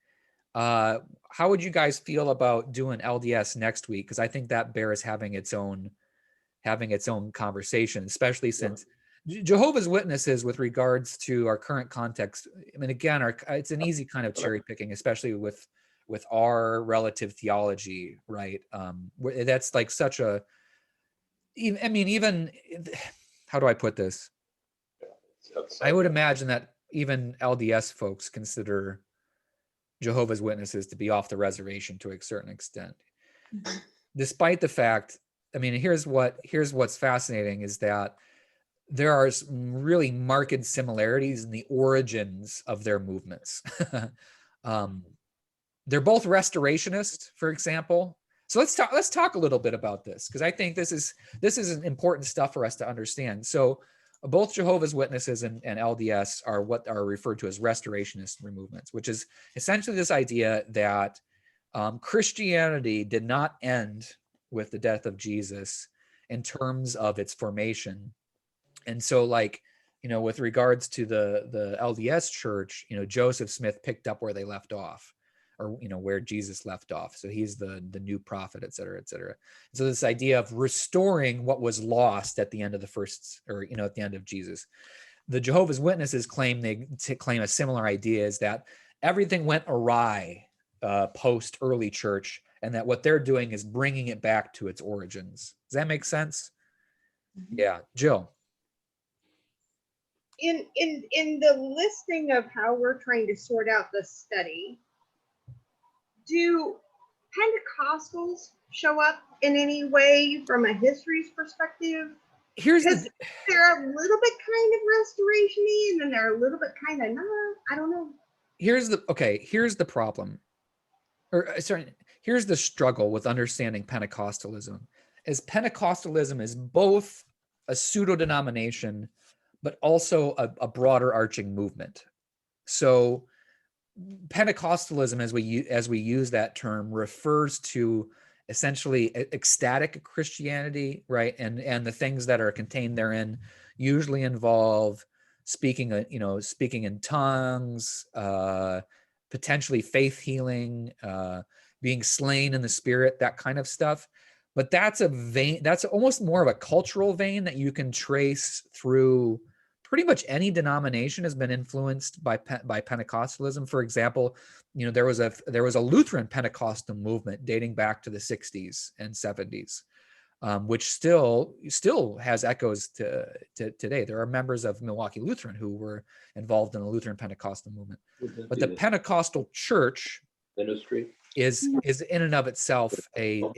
How would you guys feel about doing LDS next week? Because I think that bears having its own conversation, especially since Jehovah's Witnesses, with regards to our current context. I mean, again, it's an easy kind of cherry picking, especially with our relative theology, right? That's like such a, I mean, even, how do I put this? I would imagine that even LDS folks consider Jehovah's Witnesses to be off the reservation to a certain extent. Despite the fact, I mean, here's what's fascinating is that there are really marked similarities in the origins of their movements. They're both restorationist, for example. So let's talk a little bit about this, because I think this is important stuff for us to understand. So both Jehovah's Witnesses and LDS are what are referred to as restorationist movements, which is essentially this idea that Christianity did not end with the death of Jesus in terms of its formation. And so, like, with regards to the LDS church, Joseph Smith picked up where they left off, or where Jesus left off. So he's the new prophet, et cetera, et cetera. So this idea of restoring what was lost at the end of the first, or at the end of Jesus. The Jehovah's Witnesses claim a similar idea, is that everything went awry post early church, and that what they're doing is bringing it back to its origins. Does that make sense? Yeah, Jill. In the listing of how we're trying to sort out the study, do Pentecostals show up in any way from a history's perspective? Here's Because the they're a little bit kind of restoration-y, and then they're a little bit kind of not. I don't know. here's the problem, or sorry, here's the struggle with understanding Pentecostalism. Is Pentecostalism is both a pseudo denomination, but also a broader arching movement. So Pentecostalism, as we use that term, refers to essentially ecstatic Christianity, right? And the things that are contained therein usually involve speaking in tongues, potentially faith healing, being slain in the spirit, that kind of stuff. But that's a vein, that's almost more of a cultural vein that you can trace through pretty much any denomination has been influenced by Pentecostalism. For example, there was a Lutheran Pentecostal movement dating back to the 60s and 70s, which still has echoes to today. There are members of Milwaukee Lutheran who were involved in the Lutheran Pentecostal movement. But the Pentecostal church ministry is in and of itself I don't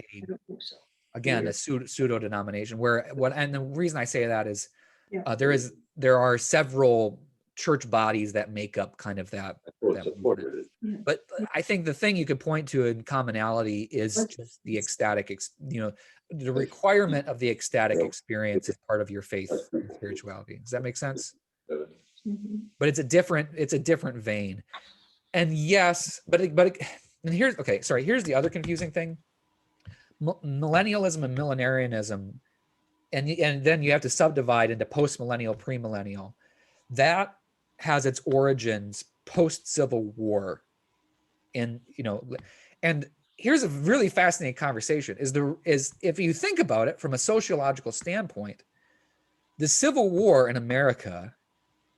think so. again a pseudo denomination. And the reason I say that is Yeah. there are several church bodies that make up kind of that movement. supported it. But I think the thing you could point to in commonality is just the ecstatic, the requirement of the ecstatic experience is part of your faith and spirituality. Does that make sense? Mhm. But it's a different vein. And yes, and here's the other confusing thing. Millennialism and millenarianism, and then you have to subdivide into post-millennial, premillennial. That has its origins post-Civil War. And here's a really fascinating conversation is if you think about it from a sociological standpoint, the Civil War in America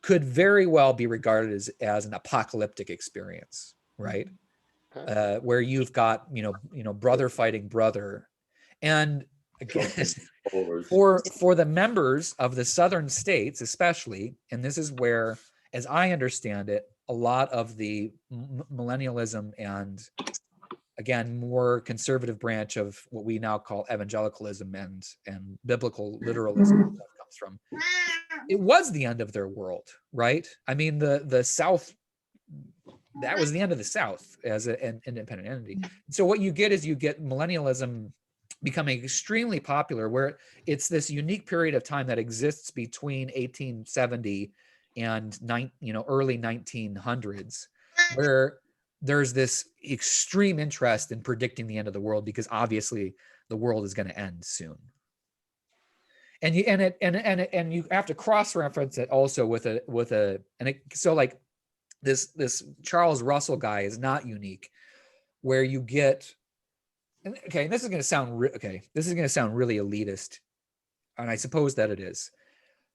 could very well be regarded as an apocalyptic experience, right? Where you've got brother fighting brother. And again, for the members of the southern states especially, and this is where, as I understand it, a lot of the millennialism and, again, more conservative branch of what we now call evangelicalism and biblical literalism comes from. It was the end of their world, right? I mean, the South, that was the end of the South as an independent entity. So what you get is millennialism becoming extremely popular, where it's this unique period of time that exists between 1870 and early 1900s, where there's this extreme interest in predicting the end of the world, because obviously the world is going to end soon. And you have to cross-reference it also so like this Charles Russell guy is not unique, where you get, okay, this is going to sound really elitist, and I suppose that it is,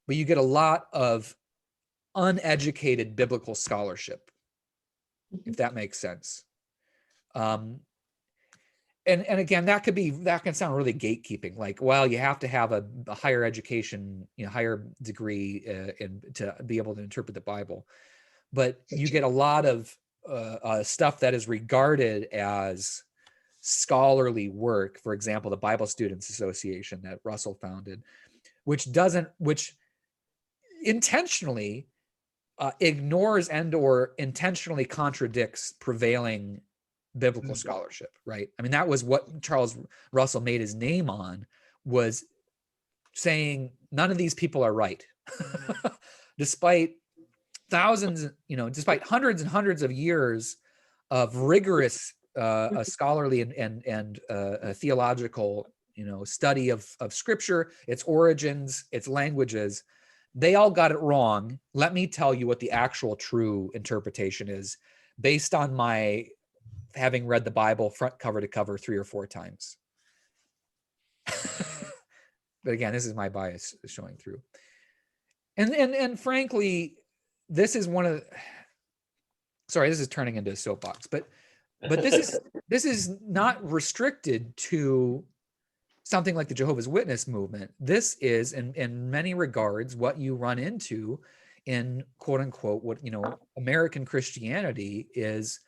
but you get a lot of uneducated biblical scholarship, if that makes sense. And again, that can sound really gatekeeping, like, well, you have to have a higher education, higher degree to be able to interpret the Bible. But you get a lot of stuff that is regarded as scholarly work. For example, the Bible Students Association that Russell founded, which intentionally ignores or intentionally contradicts prevailing biblical scholarship, right? I mean, that was what Charles Russell made his name on, was saying none of these people are right. Despite despite hundreds and hundreds of years of rigorous scholarly and theological study of Scripture, its origins, its languages, they all got it wrong. Let me tell you what the actual true interpretation is, based on my having read the Bible front cover to cover 3 or 4 times. But again, this is my bias showing through. And frankly, this is this is turning into a soapbox, but this is not restricted to something like the Jehovah's Witness movement. This is in many regards what you run into in quote unquote what American Christianity is.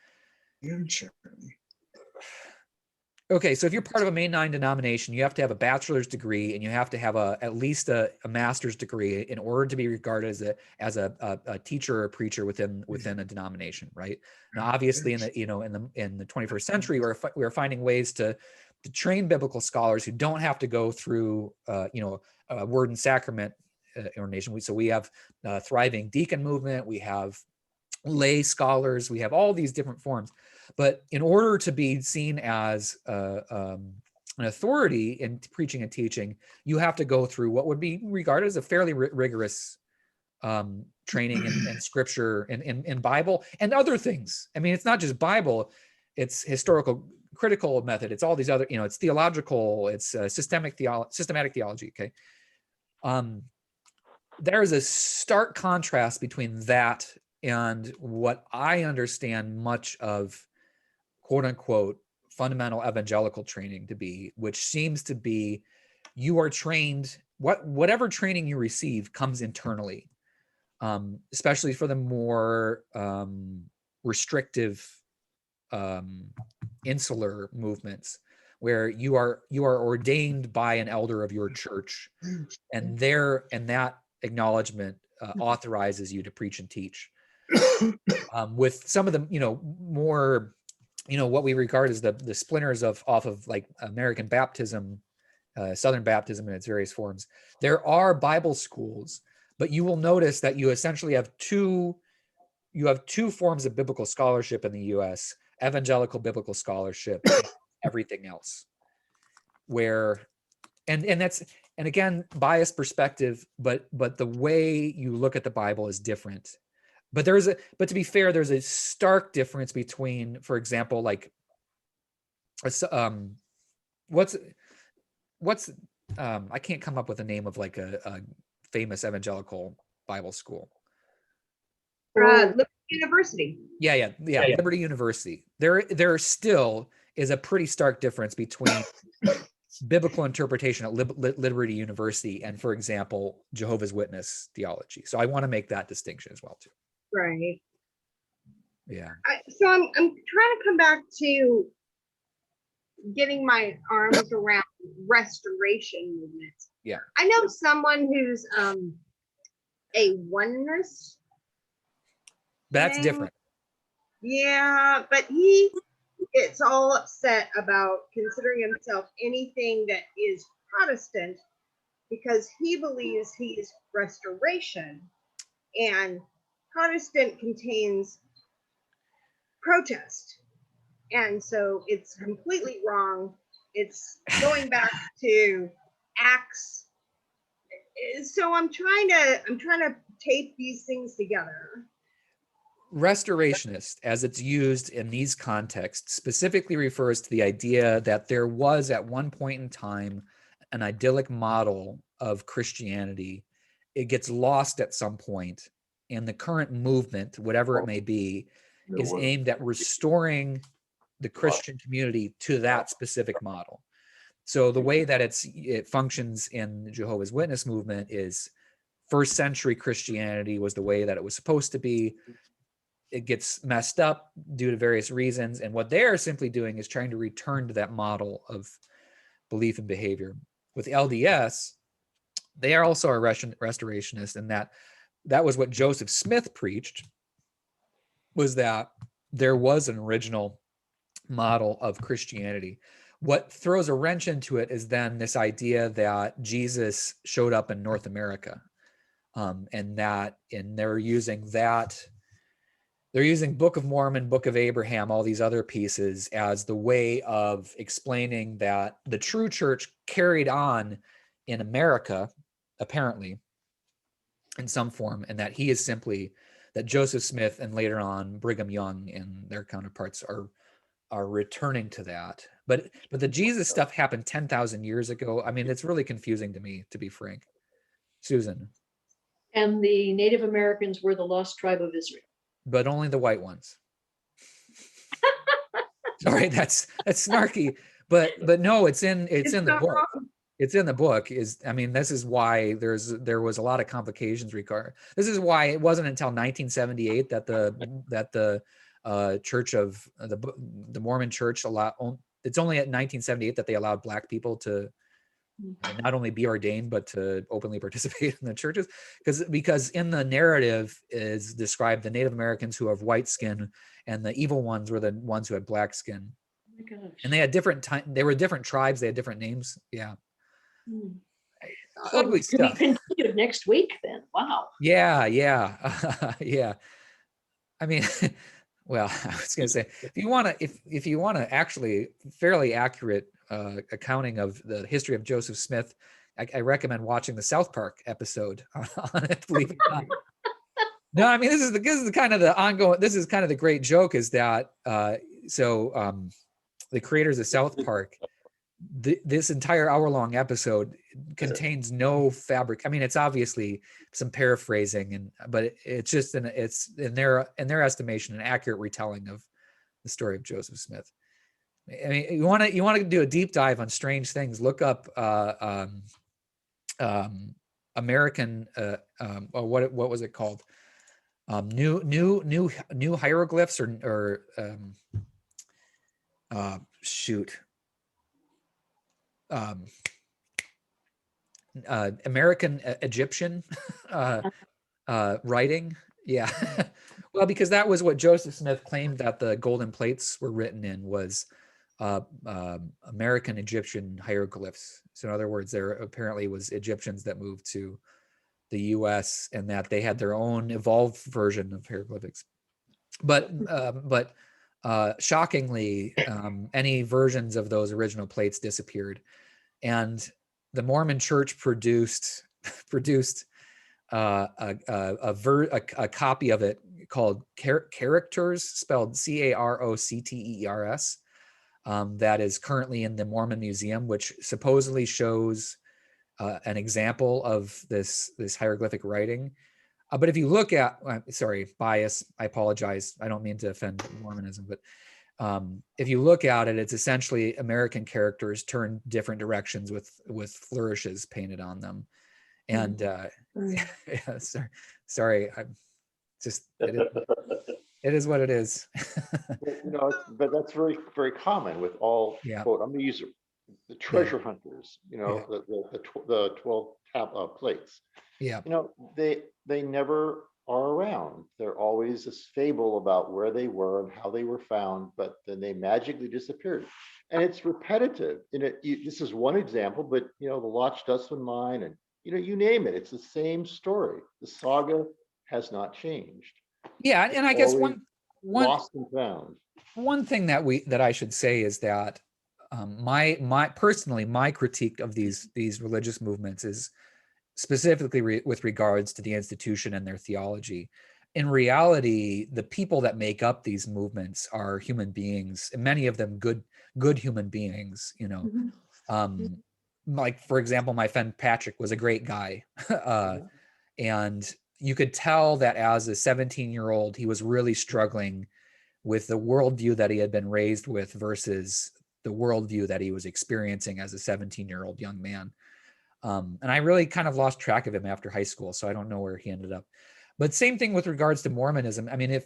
Okay, so if you're part of a main 9 denomination, you have to have a bachelor's degree and you have to have at least a master's degree in order to be regarded as a teacher or preacher within a denomination, right? Now, obviously, in the 21st century, we're finding ways to train biblical scholars who don't have to go through a word and sacrament ordination. So we have thriving deacon movement, we have lay scholars, we have all these different forms. But in order to be seen as an authority in preaching and teaching, you have to go through what would be regarded as a fairly rigorous training in scripture and in Bible and other things. I mean, it's not just Bible, it's historical critical method. It's all these other, it's theological, it's systematic theology. Okay. There is a stark contrast between that and what I understand much of quote unquote fundamental evangelical training to be, which seems to be you are trained, whatever training you receive comes internally, especially for the more restrictive insular movements where you are ordained by an elder of your church, and that acknowledgement authorizes you to preach and teach. With some of the more what we regard as the splinters off of like American baptism, Southern Baptism in its various forms, there are Bible schools, but you will notice that you essentially have two forms of biblical scholarship in the U.S. evangelical biblical scholarship, and everything else, where and again, biased perspective, but the way you look at the Bible is different. But to be fair, there's a stark difference between, for example, like what's I can't come up with a name of like a famous evangelical Bible school. Liberty University. Yeah. Liberty University. There still is a pretty stark difference between biblical interpretation at Liberty University and, for example, Jehovah's Witness theology. So I want to make that distinction as well too. Right. Yeah. So I'm trying to come back to getting my arms around restoration movements. Yeah. I know someone who's a oneness. That's different. Yeah, but he gets all upset about considering himself anything that is Protestant because he believes he is restoration, and Protestant contains protest, and so it's completely wrong. It's going back to Acts. So I'm trying to tape these things together. Restorationist, as it's used in these contexts, specifically refers to the idea that there was at one point in time an idyllic model of Christianity. It gets lost at some point, and the current movement, whatever it may be, is aimed at restoring the Christian community to that specific model. So the way that it functions in the Jehovah's Witness movement is first century Christianity was the way that it was supposed to be. It gets messed up due to various reasons. And what they're simply doing is trying to return to that model of belief and behavior. With LDS, they are also a restorationist, and that was what Joseph Smith preached, was that there was an original model of Christianity. What throws a wrench into it is then this idea that Jesus showed up in North America, and they're using Book of Mormon, Book of Abraham, all these other pieces as the way of explaining that the true church carried on in America, apparently, in some form, and that that Joseph Smith and later on Brigham Young and their counterparts are returning to that. But the Jesus stuff happened 10,000 years ago. I mean, it's really confusing to me, to be frank. Susan. And the Native Americans were the lost tribe of Israel. But only the white ones. Sorry, that's snarky, but no, it's in the book. Wrong. It's in the book. This is why there was a lot of complications regarding. This is why it wasn't until 1978 that the Church of the Mormon Church it's only at 1978 that they allowed Black people to not only be ordained but to openly participate in the churches, because in the narrative is described the Native Americans who have white skin and the evil ones were the ones who had black skin. Oh my gosh. And they had different time. They were different tribes. They had different names. Yeah. Hmm. Ugly To be stuff. continued next week then. Wow. Yeah. Yeah. I mean, well, I was going to say, if you want to actually fairly accurate accounting of the history of Joseph Smith, I recommend watching the South Park episode on it. Believe it or not. No, I mean, this is the kind of the ongoing. This is kind of the great joke is that the creators of South Park, this entire hour-long episode contains no fabric. I mean, it's obviously some paraphrasing, but it's just it's in their estimation an accurate retelling of the story of Joseph Smith. I mean, you want to do a deep dive on strange things. Look up American what was it called? New hieroglyphs or shoot. American Egyptian writing. Yeah. Well, because that was what Joseph Smith claimed that the golden plates were written in was American Egyptian hieroglyphs. So in other words, there apparently was Egyptians that moved to the US and that they had their own evolved version of hieroglyphics. But shockingly, any versions of those original plates disappeared. And the Mormon Church produced a copy of it called Characters, spelled Carocteers, that is currently in the Mormon Museum, which supposedly shows an example of this hieroglyphic writing. But if you look at, sorry, bias, I apologize. I don't mean to offend Mormonism, but if you look at it, it's essentially American characters turned different directions with flourishes painted on them. And yeah, sorry, I'm just, it is what it is. But that's very, very common with all, Yeah. quote, I'm going to use the treasure hunters, the 12 plates. Yeah. They never are around. They're always this fable about where they were and how they were found, but then they magically disappeared. And it's repetitive. This is one example, but the Loch Dustman Mine and you name it, it's the same story. The saga has not changed. Yeah, and I guess one lost and found. One thing that I should say is that my personally my critique of these religious movements is specifically with regards to the institution and their theology. In reality, the people that make up these movements are human beings, and many of them good human beings. Like for example, my friend Patrick was a great guy, and you could tell that as a 17-year-old, he was really struggling with the worldview that he had been raised with versus the worldview that he was experiencing as a 17-year-old young man. And I really kind of lost track of him after high school, so I don't know where he ended up. But same thing with regards to Mormonism. I mean,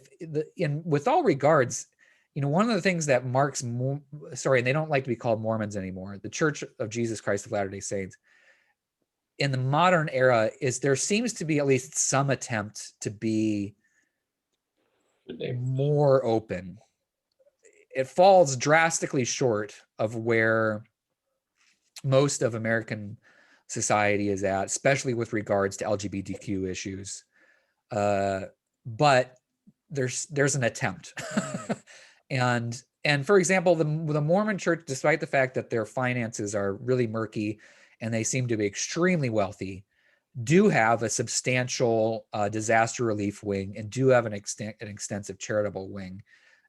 with all regards, one of the things that marks, and they don't like to be called Mormons anymore, the Church of Jesus Christ of Latter-day Saints, in the modern era, is there seems to be at least some attempt to be more open. It falls drastically short of where most of American society is at, especially with regards to LGBTQ issues. But there's an attempt. And for example, the Mormon Church, despite the fact that their finances are really murky and they seem to be extremely wealthy, do have a substantial disaster relief wing and do have an extensive charitable wing.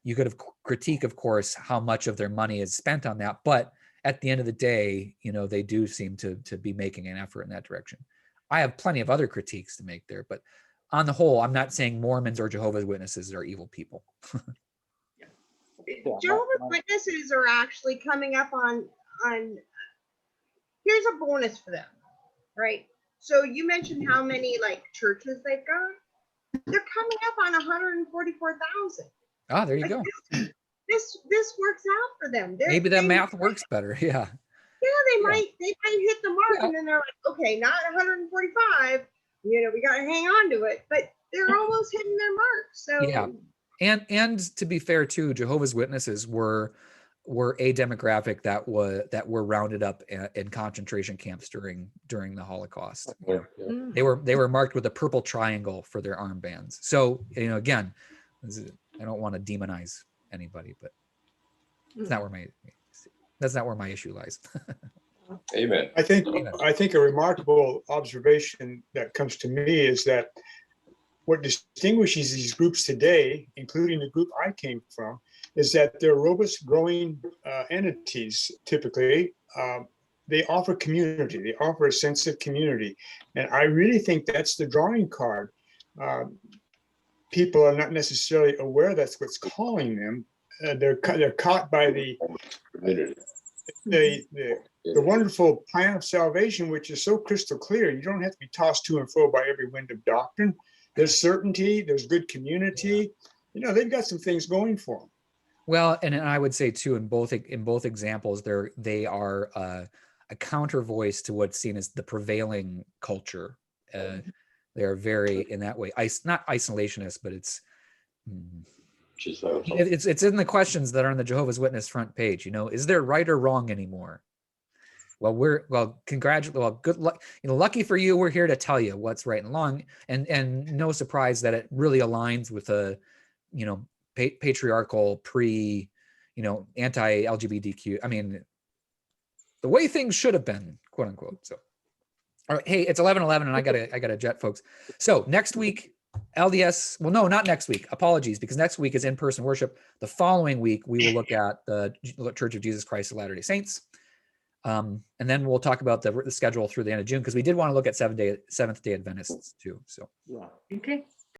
You could have critique, of course, how much of their money is spent on that, but at the end of the day, they do seem to be making an effort in that direction. I have plenty of other critiques to make there, but on the whole, I'm not saying Mormons or Jehovah's Witnesses are evil people. Jehovah's Witnesses are actually coming up on here's a bonus for them, right? So you mentioned how many churches they've got. They're coming up on 144,000. Ah, there you go. this works out for them. Maybe that they math might- works better. Yeah. Yeah, they Yeah. might hit the mark, Yeah. and then they're like, okay, not 145. We got to hang on to it, but they're almost hitting their mark. So Yeah. And to be fair too, Jehovah's Witnesses were a demographic that were rounded up in concentration camps during the Holocaust. Yeah. Mm. They were marked with a purple triangle for their armbands. So again, I don't want to demonize anybody, but that's not where my issue lies. Amen. I think a remarkable observation that comes to me is that what distinguishes these groups today, including the group I came from, is that they're robust, growing entities. Typically, they offer community. They offer a sense of community, and I really think that's the drawing card. People are not necessarily aware that's what's calling them. They're caught by the wonderful plan of salvation, which is so crystal clear. You don't have to be tossed to and fro by every wind of doctrine. There's certainty. There's good community. They've got some things going for them. Well, and I would say too, in both examples, they are a counter voice to what's seen as the prevailing culture. They are very, in that way, not isolationist, but it's in the questions that are on the Jehovah's Witness front page. Is there right or wrong anymore? Good luck. Lucky for you, we're here to tell you what's right and wrong, and no surprise that it really aligns with a, patriarchal anti-LGBTQ. I mean, the way things should have been, quote unquote. So, all right, hey, it's 11:11, and I gotta jet, folks. So next week, LDS. Well, no, not next week. Apologies, because next week is in-person worship. The following week, we will look at the Church of Jesus Christ of Latter-day Saints. And then we'll talk about the schedule through the end of June, because we did want to look at Seventh-day Adventists too. So Yeah. Okay.